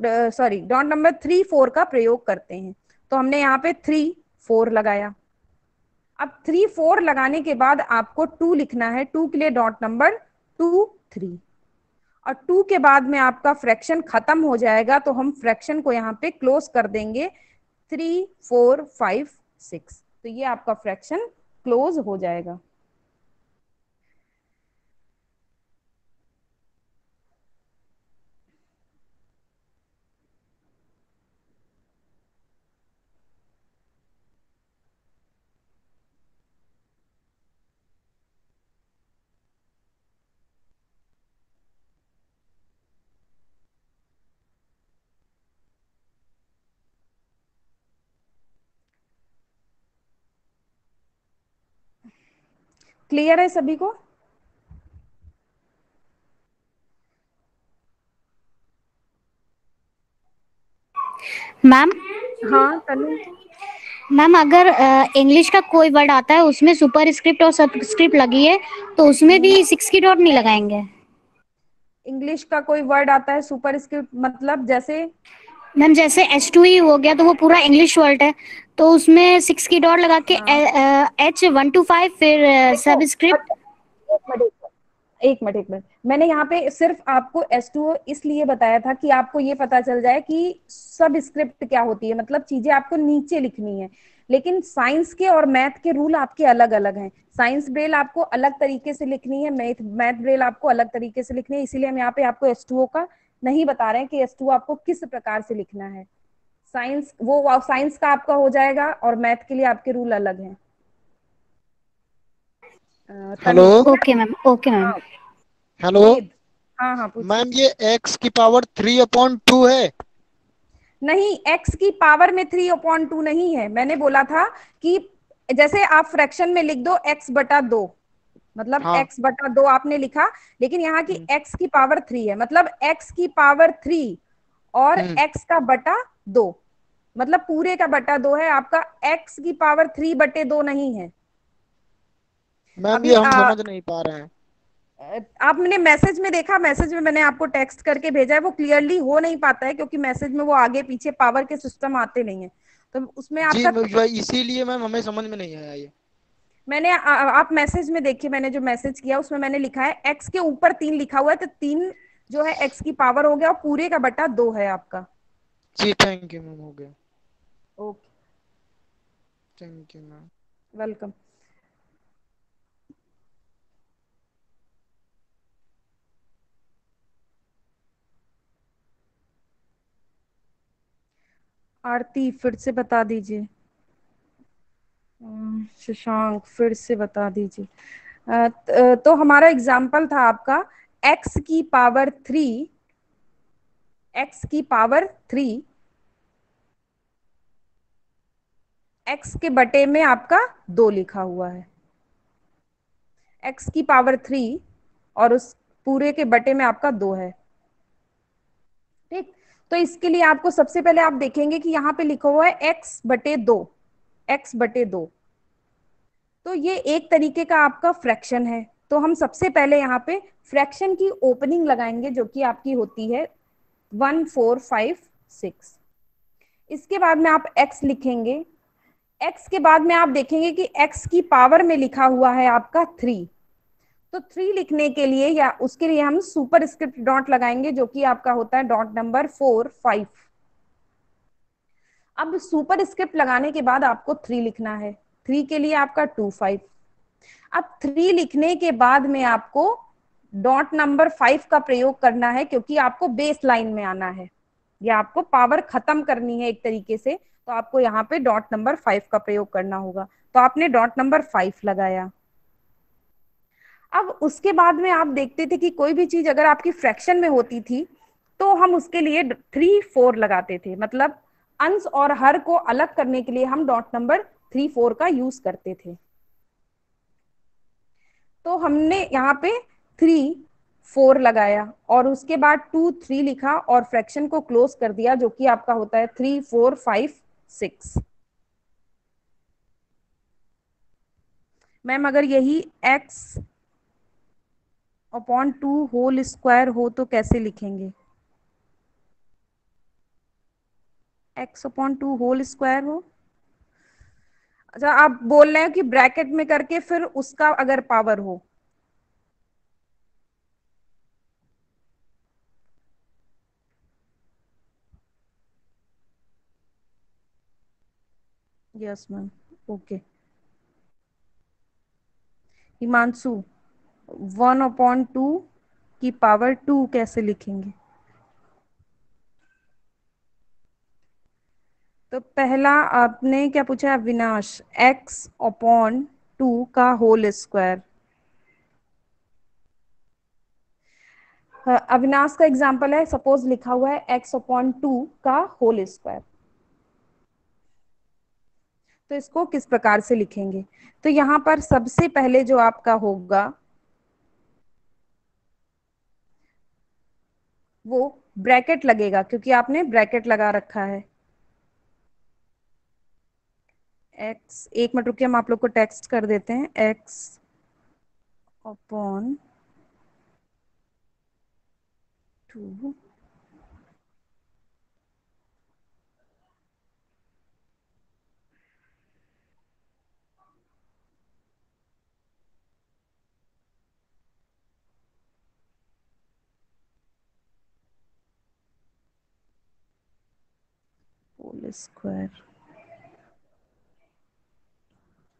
नंबर 3 4 का प्रयोग करते हैं। तो हमने यहाँ पे 3 4 लगाया। अब 3 4 लगाने के बाद आपको 2 लिखना है। 2 के लिए डॉट नंबर 2 3, और 2 के बाद में आपका फ्रैक्शन खत्म हो जाएगा। तो हम फ्रैक्शन को यहाँ पे क्लोज कर देंगे 3 4 5 6। तो ये आपका फ्रैक्शन क्लोज हो जाएगा। क्लियर है सभी को? मैम हाँ तनु। मैम अगर इंग्लिश का कोई वर्ड आता है उसमें सुपर स्क्रिप्ट और सबस्क्रिप्ट लगी है तो उसमें भी 6 की डॉट नहीं लगाएंगे? इंग्लिश का कोई वर्ड आता है सुपर स्क्रिप्ट मतलब जैसे? मैम जैसे H2E हो गया तो वो पूरा इंग्लिश वर्ड है, तो उसमें 6 की डॉट लगा के H1 to 5 फिर देखो, सबस्क्रिप्ट। एक मिनट मैंने यहाँ पे सिर्फ आपको S2O इसलिए बताया था कि आपको ये पता चल जाए कि सब स्क्रिप्ट क्या होती है, मतलब चीजें आपको नीचे लिखनी है। लेकिन साइंस के और मैथ के रूल आपके अलग अलग हैं। साइंस ब्रेल आपको अलग तरीके से लिखनी है, मैथ ब्रेल आपको अलग तरीके से लिखनी है। इसीलिए हम यहाँ पे आपको S2O का नहीं बता रहे हैं कि S2O आपको किस प्रकार से लिखना है। साइंस का आपका हो जाएगा और मैथ के लिए आपके रूल अलग हैं। Hello. Okay ma'am, okay ma'am. Hello Ved, हाँ हाँ पूछिए। मैम, ये x की पावर 3/2 है? नहीं, x की पावर में 3/2 नहीं है। मैंने बोला था कि जैसे आप फ्रैक्शन में लिख दो x/2, मतलब हाँ। x/2 आपने लिखा, लेकिन यहाँ की x की पावर 3 है, मतलब x की पावर 3 और x का बटा 2, मतलब पूरे का बटा 2 है। आपका x की पावर 3/2 नहीं है। मैम अभी ये हम समझ नहीं पा रहे हैं। आपने मैसेज में देखा, मैसेज में मैंने आपको टेक्स्ट करके भेजा है, वो क्लियरली हो नहीं पाता है क्योंकि मैसेज में वो आगे पीछे पावर के सिस्टम आते नहीं है। तो उसमें जी आपका इसीलिए मैम हमें समझ में नहीं आया ये। मैंने आप मैसेज में देखिए, मैंने जो मैसेज किया उसमें मैंने लिखा है x के ऊपर 3 लिखा हुआ है, तो 3 जो है x की पावर हो गया और पूरे का बटा 2 है आपका। जी थैंक यू मैम, हो गया। Okay, thank you ma'am. Welcome. Aarti फिर से बता दीजिए। शशांक फिर से बता दीजिए। तो हमारा एग्जाम्पल था आपका x की पावर 3, x की पावर 3, x के बटे में आपका 2 लिखा हुआ है, x की पावर 3 और उस पूरे के बटे में आपका 2 है। ठीक, तो इसके लिए आपको सबसे पहले आप देखेंगे कि यहाँ पे लिखा हुआ है x/2, x/2। तो ये एक तरीके का आपका फ्रैक्शन है। तो हम सबसे पहले यहाँ पे फ्रैक्शन की ओपनिंग लगाएंगे जो कि आपकी होती है 1 4 5 6। इसके बाद में आप x लिखेंगे। x के बाद में आप देखेंगे कि x की पावर में लिखा हुआ है आपका 3। तो 3 लिखने के लिए या उसके लिए हम सुपर स्क्रिप्ट डॉट लगाएंगे जो कि आपका होता है डॉट नंबर 4 5। अब सुपर स्क्रिप्ट लगाने के बाद आपको 3 लिखना है। 3 के लिए आपका 2 5। अब 3 लिखने के बाद में आपको डॉट नंबर 5 का प्रयोग करना है क्योंकि आपको बेस लाइन में आना है या आपको पावर खत्म करनी है एक तरीके से। तो आपको यहाँ पे डॉट नंबर 5 का प्रयोग करना होगा। तो आपने डॉट नंबर 5 लगाया। अब उसके बाद में आप देखते थे कि कोई भी चीज अगर आपकी फ्रैक्शन में होती थी तो हम उसके लिए 3 4 लगाते थे, मतलब अंश और हर को अलग करने के लिए हम डॉट नंबर 3 4 का यूज करते थे। तो हमने यहाँ पे 3 4 लगाया और उसके बाद 2 3 लिखा और फ्रैक्शन को क्लोज कर दिया, जो कि आपका होता है 3 4 5 6। मैम अगर यही x अपॉन 2 होल स्क्वायर हो तो कैसे लिखेंगे? x अपॉन 2 होल स्क्वायर हो, अच्छा आप बोल रहे हो कि ब्रैकेट में करके फिर उसका अगर पावर हो, यस मैम, ओके। हिमांशु 1/2 की पावर 2 कैसे लिखेंगे? तो पहला आपने क्या पूछा अविनाश, x/2 का होल स्क्वायर। अविनाश का एग्जांपल है, सपोज लिखा हुआ है x/2 का होल स्क्वायर, तो इसको किस प्रकार से लिखेंगे? तो यहाँ पर सबसे पहले जो आपका होगा वो ब्रैकेट लगेगा, क्योंकि आपने ब्रैकेट लगा रखा है। x, एक मिनट रुकिए हम आप लोग को टेक्स्ट कर देते हैं, x upon 2 whole square,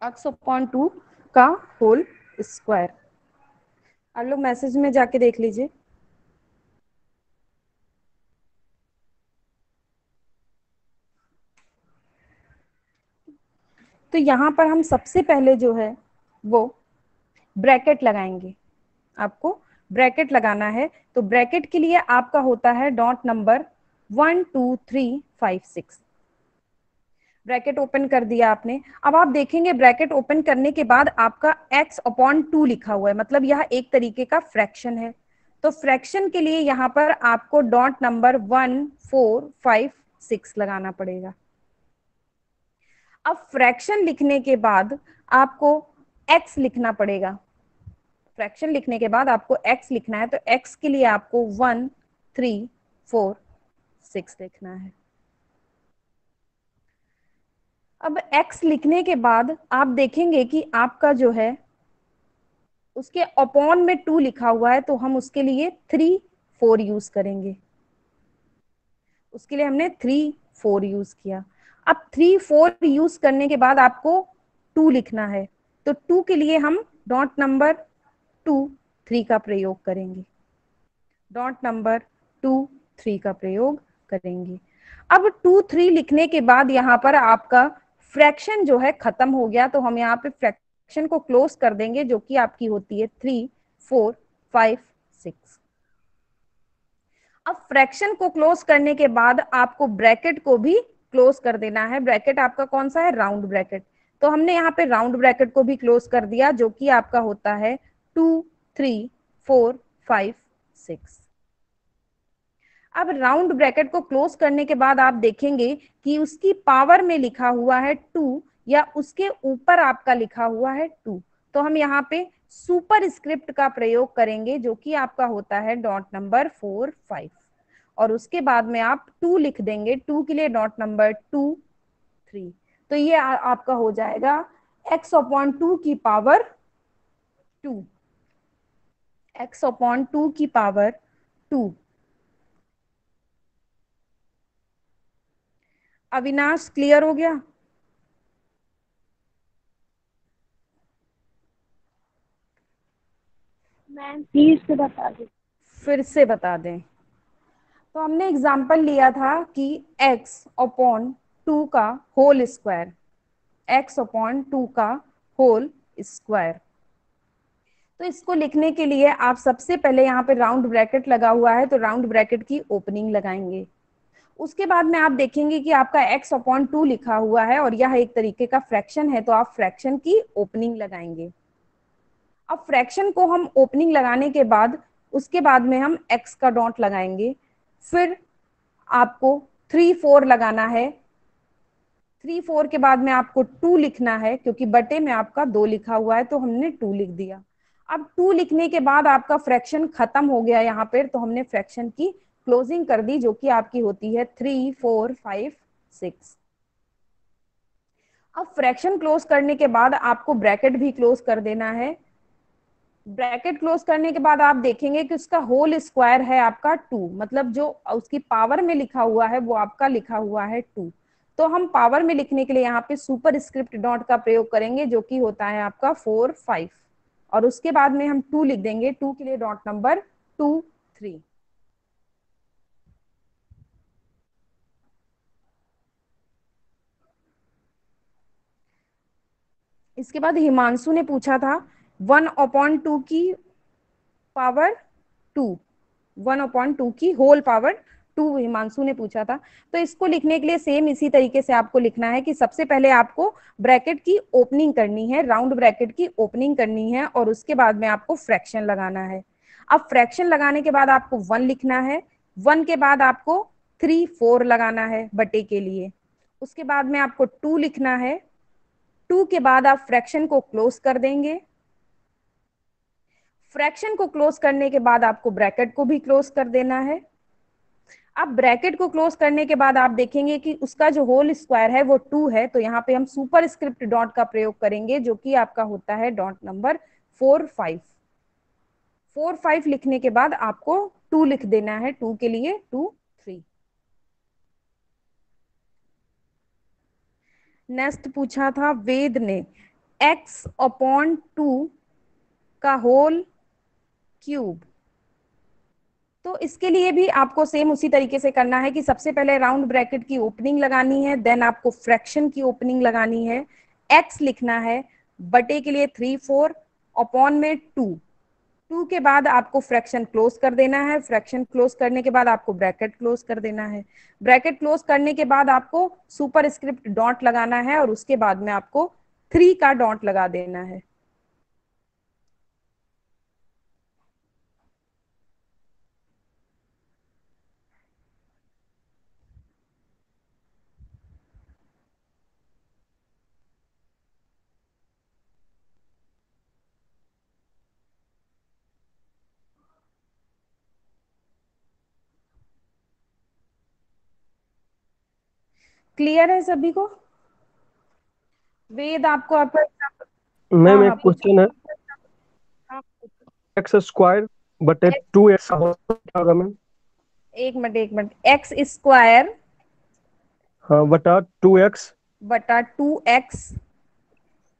x/2 का होल स्क्वायर। आप लोग मैसेज में जाके देख लीजिए। तो यहाँ पर हम सबसे पहले जो है वो ब्रैकेट लगाएंगे, आपको ब्रैकेट लगाना है। तो ब्रैकेट के लिए आपका होता है डॉट नंबर 1 2 3 5 6। ब्रैकेट ओपन कर दिया आपने। अब आप देखेंगे ब्रैकेट ओपन करने के बाद आपका x/2 लिखा हुआ है, मतलब यह एक तरीके का फ्रैक्शन है। तो फ्रैक्शन के लिए यहाँ पर आपको डॉट नंबर 1 4 5 6 लगाना पड़ेगा। अब फ्रैक्शन लिखने के बाद आपको x लिखना पड़ेगा। फ्रैक्शन लिखने के बाद आपको x लिखना है, तो x के लिए आपको 1 3 4 6 लिखना है। अब x लिखने के बाद आप देखेंगे कि आपका जो है उसके अपॉन में 2 लिखा हुआ है, तो हम उसके लिए 3 4 यूज करेंगे। उसके लिए हमने 3 4 यूज किया। अब 3 4 यूज करने के बाद आपको 2 लिखना है, तो 2 के लिए हम डॉट नंबर 2 3 का प्रयोग करेंगे। डॉट नंबर 2 3 का प्रयोग करेंगे। अब 2 3 लिखने के बाद यहाँ पर आपका फ्रैक्शन जो है खत्म हो गया, तो हम यहाँ पे फ्रैक्शन को क्लोज कर देंगे, जो कि आपकी होती है 3 4 5 6। अब फ्रैक्शन को क्लोज करने के बाद आपको ब्रैकेट को भी क्लोज कर देना है। ब्रैकेट आपका कौन सा है? Round bracket. तो हमने यहाँ पे राउंड ब्रैकेट को भी क्लोज कर दिया, जो कि आपका होता है 2 3 4 5 6। अब राउंड ब्रैकेट को क्लोज करने के बाद आप देखेंगे कि उसकी पावर में लिखा हुआ है 2 या उसके ऊपर आपका लिखा हुआ है 2, तो हम यहाँ पे सुपर स्क्रिप्ट का प्रयोग करेंगे, जो कि आपका होता है डॉट नंबर 4 5, और उसके बाद में आप 2 लिख देंगे। 2 के लिए डॉट नंबर 2 3। तो ये आपका हो जाएगा x/2 की पावर 2, x/2 की पावर 2। अविनाश क्लियर हो गया? मैम प्लीज से बता दीजिए। फिर से बता दें। तो हमने एग्जाम्पल लिया था कि x/2 का होल स्क्वायर, x/2 का होल स्क्वायर। तो इसको लिखने के लिए आप सबसे पहले यहाँ पे राउंड ब्रैकेट लगा हुआ है तो राउंड ब्रैकेट की ओपनिंग लगाएंगे। उसके बाद में आप देखेंगे कि आपका x/2 लिखा हुआ है और यह एक तरीके का फ्रैक्शन है, तो आप फ्रैक्शन की ओपनिंग लगाएंगे। अब फ्रैक्शन को हम ओपनिंग लगाने के बाद उसके बाद में हम x का डॉट लगाएंगे। फिर आपको 3 4 लगाना है। 3 4 के बाद में आपको 2 लिखना है, क्योंकि बटे में आपका 2 लिखा हुआ है तो हमने 2 लिख दिया। अब 2 लिखने के बाद आपका फ्रैक्शन खत्म हो गया यहाँ पर, तो हमने फ्रैक्शन की क्लोजिंग कर दी, जो कि आपकी होती है 3 4 5 6। अब फ्रैक्शन क्लोज करने के बाद आपको ब्रैकेट भी क्लोज कर देना है। ब्रैकेट क्लोज करने के बाद आप देखेंगे कि उसका होल स्क्वायर है आपका 2, मतलब जो उसकी पावर में लिखा हुआ है वो आपका लिखा हुआ है 2। तो हम पावर में लिखने के लिए यहाँ पे सुपर स्क्रिप्ट डॉट का प्रयोग करेंगे, जो कि होता है आपका 4 5, और उसके बाद में हम 2 लिख देंगे। 2 के लिए डॉट नंबर 2 3। इसके बाद हिमांशु ने पूछा था 1/2 की पावर 2, 1/2 की होल पावर 2 हिमांशु ने पूछा था। तो इसको लिखने के लिए सेम इसी तरीके से आपको लिखना है कि सबसे पहले आपको ब्रैकेट की ओपनिंग करनी है, राउंड ब्रैकेट की ओपनिंग करनी है, और उसके बाद में आपको फ्रैक्शन लगाना है। अब फ्रैक्शन लगाने के बाद आपको 1 लिखना है। 1 के बाद आपको 3 4 लगाना है बटे के लिए। उसके बाद में आपको 2 लिखना है। 2 के बाद आप फ्रैक्शन को क्लोज कर देंगे। फ्रैक्शन को क्लोज करने के बाद आपको ब्रैकेट को भी क्लोज कर देना है। अब ब्रैकेट को क्लोज करने के बाद आप देखेंगे कि उसका जो होल स्क्वायर है वो 2 है, तो यहाँ पे हम सुपर स्क्रिप्ट डॉट का प्रयोग करेंगे, जो कि आपका होता है डॉट नंबर 4 5। 4 5 लिखने के बाद आपको 2 लिख देना है। 2 के लिए 2 3। नेक्स्ट पूछा था वेद ने x/2 का होल क्यूब। तो इसके लिए भी आपको सेम उसी तरीके से करना है कि सबसे पहले राउंड ब्रैकेट की ओपनिंग लगानी है, देन आपको फ्रैक्शन की ओपनिंग लगानी है, x लिखना है, बटे के लिए 3 4 अपॉन में 2। 2 के बाद आपको फ्रैक्शन क्लोज कर देना है। फ्रैक्शन क्लोज करने के बाद आपको ब्रैकेट क्लोज कर देना है। ब्रैकेट क्लोज करने के बाद आपको सुपर स्क्रिप्ट डॉट लगाना है, और उसके बाद में आपको 3 का डॉट लगा देना है। क्लियर है सभी को? वेद आपको आपका मैम हाँ एक हाँ क्वेश्चन है, हाँ, एक्स स्क्वायर बटे 2x होगा मैम? एक मिनट एक्स स्क्वायर हाँ बटा 2x बटा 2x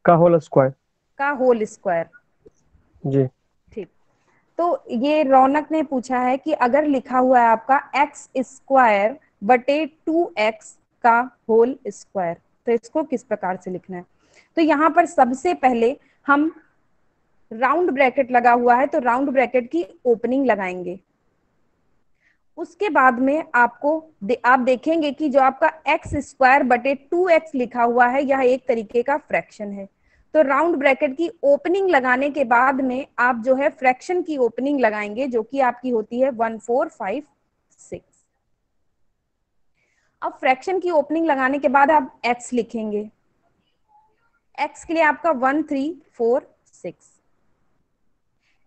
का होल स्क्वायर। का होल स्क्वायर। जी ठीक। तो ये रौनक ने पूछा है कि अगर लिखा हुआ है आपका एक्स स्क्वायर बटे 2x का होल स्क्वायर, तो इसको किस प्रकार से लिखना है। तो यहाँ पर सबसे पहले हम राउंड ब्रैकेट लगा हुआ है तो राउंड ब्रैकेट की ओपनिंग लगाएंगे। उसके बाद में आपको आप देखेंगे कि जो आपका एक्स स्क्वायर बटे 2x लिखा हुआ है यह एक तरीके का फ्रैक्शन है। तो राउंड ब्रैकेट की ओपनिंग लगाने के बाद में आप जो है फ्रैक्शन की ओपनिंग लगाएंगे, जो कि आपकी होती है 1 4 5 6। अब फ्रैक्शन की ओपनिंग लगाने के बाद आप x लिखेंगे। x के लिए आपका 1 3 4 6।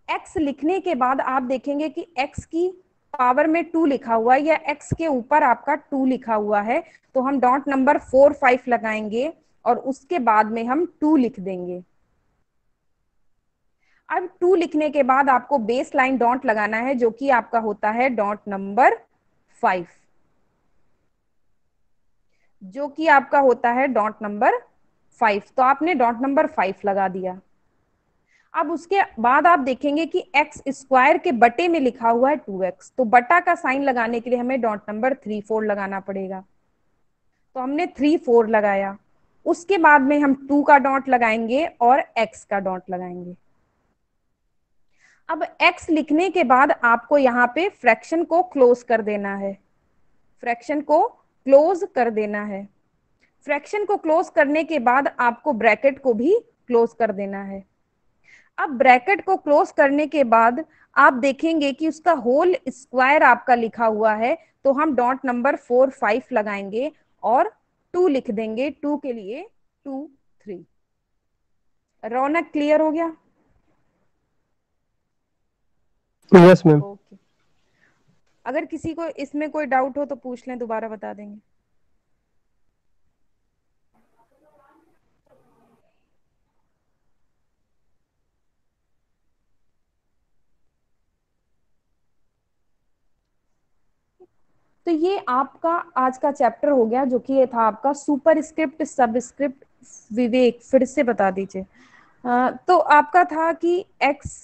x लिखने के बाद आप देखेंगे कि x की पावर में 2 लिखा हुआ है या x के ऊपर आपका 2 लिखा हुआ है, तो हम डॉट नंबर 4 5 लगाएंगे और उसके बाद में हम 2 लिख देंगे। अब 2 लिखने के बाद आपको बेस लाइन डॉट लगाना है, जो कि आपका होता है डॉट नंबर 5, जो कि आपका होता है डॉट नंबर 5। तो आपने डॉट नंबर 5 लगा दिया। अब उसके बाद आप देखेंगे कि एक्स स्क्वायर के बटे में लिखा हुआ है 2x, तो बटा का साइन लगाने के लिए हमें डॉट नंबर 3 4 लगाना पड़ेगा। तो हमने 3 4 लगाया। उसके बाद में हम 2 का डॉट लगाएंगे और x का डॉट लगाएंगे। अब x लिखने के बाद आपको यहाँ पे फ्रैक्शन को क्लोज कर देना है, फ्रैक्शन को क्लोज कर देना है। फ्रैक्शन को क्लोज करने के बाद आपको ब्रैकेट को भी क्लोज कर देना है। अब ब्रैकेट को क्लोज करने के बाद आप देखेंगे कि उसका होल स्क्वायर आपका लिखा हुआ है, तो हम डॉट नंबर 4 5 लगाएंगे और 2 लिख देंगे, 2 के लिए 2 3। रौनक क्लियर हो गया? Yes ma'am. ओके, अगर किसी को इसमें कोई डाउट हो तो पूछ लें, दोबारा बता देंगे। तो ये आपका आज का चैप्टर हो गया, जो कि ये था आपका सुपरस्क्रिप्ट सबस्क्रिप्ट। विवेक फिर से बता दीजिए। तो आपका था कि एक्स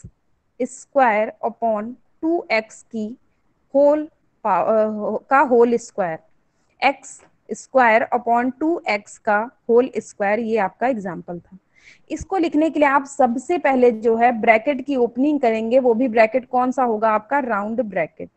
स्क्वायर अपॉन 2x की होल का whole square, x square upon 2x का होल स्क्वायर, ये आपका एग्जाम्पल था। इसको लिखने के लिए आप सबसे पहले जो है ब्रैकेट की ओपनिंग करेंगे, वो भी ब्रैकेट कौन सा होगा आपका, राउंड ब्रैकेट।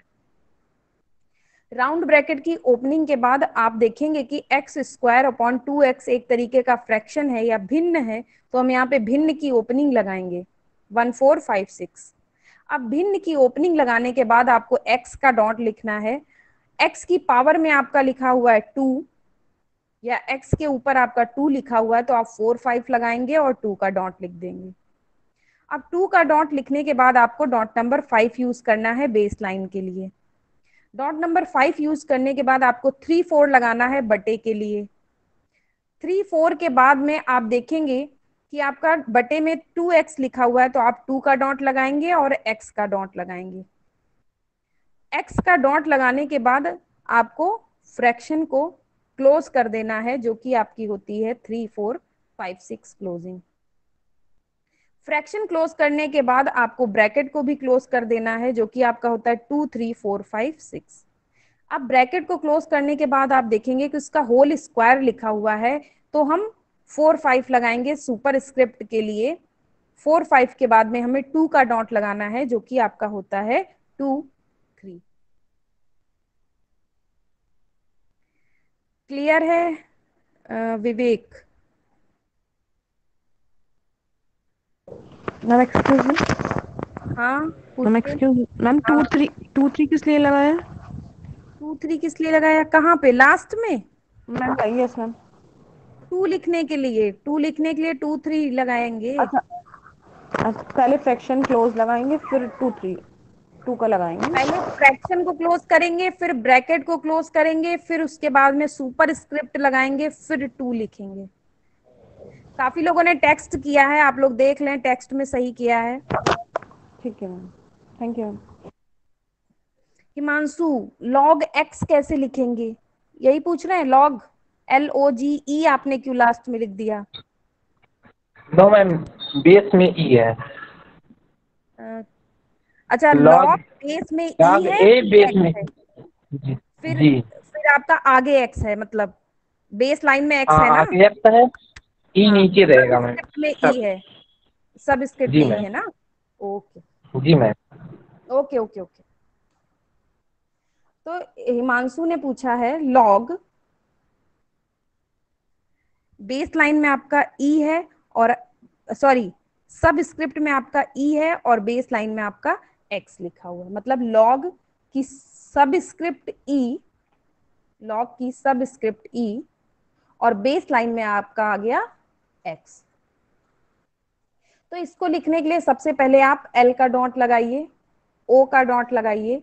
राउंड ब्रैकेट की ओपनिंग के बाद आप देखेंगे कि एक्स स्क्वायर अपॉन 2x एक तरीके का फ्रैक्शन है या भिन्न है, तो हम यहाँ पे भिन्न की ओपनिंग लगाएंगे 1 4 5 6। अब भिन्न की ओपनिंग लगाने के बाद आपको x का डॉट लिखना है। x की पावर में आपका लिखा हुआ है 2, या x के ऊपर आपका 2 लिखा हुआ है, तो आप 4 5 लगाएंगे और 2 का डॉट लिख देंगे। अब 2 का डॉट लिखने के बाद आपको डॉट नंबर 5 यूज करना है बेस लाइन के लिए। डॉट नंबर 5 यूज करने के बाद आपको 3 4 लगाना है बटे के लिए। 3 4 के बाद में आप देखेंगे कि आपका बटे में 2x लिखा हुआ है, तो आप 2 का डॉट लगाएंगे और x का डॉट लगाएंगे। x का डॉट लगाने के बाद आपको फ्रैक्शन को क्लोज कर देना है, जो कि आपकी होती है 3 4 5 6 क्लोजिंग। फ्रैक्शन क्लोज करने के बाद आपको ब्रैकेट को भी क्लोज कर देना है, जो कि आपका होता है 2 3 4 5 6। अब ब्रैकेट को क्लोज करने के बाद आप देखेंगे कि उसका होल स्क्वायर लिखा हुआ है, तो हम 4 5 लगाएंगे सुपर स्क्रिप्ट के लिए। 4 5 के बाद में हमें 2 का डॉट लगाना है, जो कि आपका होता है 2 3। क्लियर है विवेक? मैम एक्सक्यूज मी, हाँ मैम एक्सक्यूज मैम, 2 3 किस लिए लगाया? 2 3 किस लिए लगाया, कहाँ पे, लास्ट में? Ma'am yes ma'am. 2 लिखने के लिए, 2 लिखने के लिए 2 3 लगाएंगे। अच्छा, पहले फ्रैक्शन क्लोज लगाएंगे फिर 2 का लगाएंगे। पहले फ्रैक्शन को क्लोज करेंगे, फिर ब्रैकेट को क्लोज करेंगे, फिर उसके बाद में सुपर स्क्रिप्ट लगाएंगे, फिर 2 लिखेंगे। काफी लोगों ने टेक्स्ट किया है, आप लोग देख लें, टेक्स्ट में सही किया है। ठीक है ma'am, thank you ma'am. Himanshu, log x कैसे लिखेंगे, यही पूछ रहे हैं? लॉग LOGE आपने क्यों लास्ट में लिख दिया? नो मैम, बेस में ई है। अच्छा, लॉग बेस में ई है, ए बेस में है। जी फिर आपका आगे x है, मतलब बेस लाइन में x है ना? आगे एक्स है, ई नीचे रहेगा मैम। सब में ई है, सब स्क्रिप्ट में ई है ना? ओके जी मैम। Okay okay okay. तो हिमांशु ने पूछा है लॉग बेस लाइन में आपका ई है, और सॉरी सब स्क्रिप्ट में आपका ई है और बेस लाइन में आपका एक्स लिखा हुआ है। मतलब लॉग की सब स्क्रिप्ट ई, लॉग की सब स्क्रिप्ट ई और बेस लाइन में आपका आ गया एक्स। तो इसको लिखने के लिए सबसे पहले आप एल का डॉट लगाइए, ओ का डॉट लगाइए,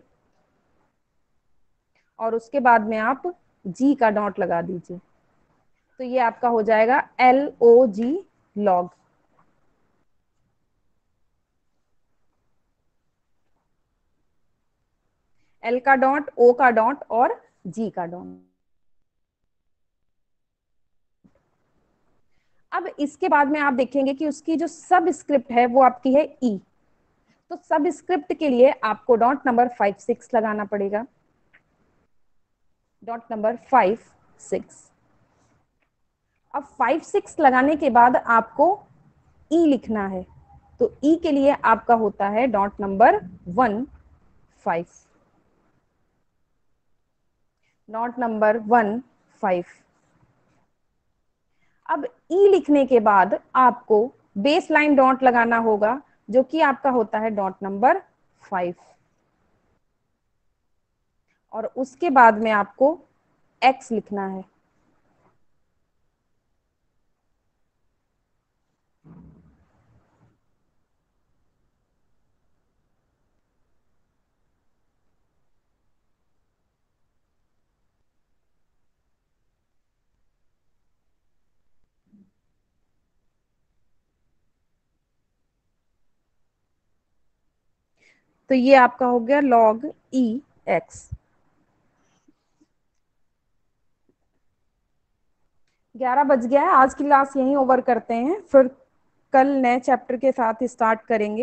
और उसके बाद में आप जी का डॉट लगा दीजिए। तो ये आपका हो जाएगा LOG लॉग। एल का डॉट, ओ का डॉट और जी का डॉट। अब इसके बाद में आप देखेंगे कि उसकी जो सब स्क्रिप्ट है वो आपकी है ई। तो सब स्क्रिप्ट के लिए आपको डॉट नंबर 5 6 लगाना पड़ेगा, डॉट नंबर 5 6। अब 5 6 लगाने के बाद आपको ई लिखना है। तो ई के लिए आपका होता है डॉट नंबर 1 5, डॉट नंबर 1 5। अब ई लिखने के बाद आपको बेस लाइन डॉट लगाना होगा, जो कि आपका होता है डॉट नंबर 5, और उसके बाद में आपको एक्स लिखना है। तो ये आपका हो गया log e x। 11 बज गया है, आज की क्लास यहीं ओवर करते हैं, फिर कल नए चैप्टर के साथ स्टार्ट करेंगे।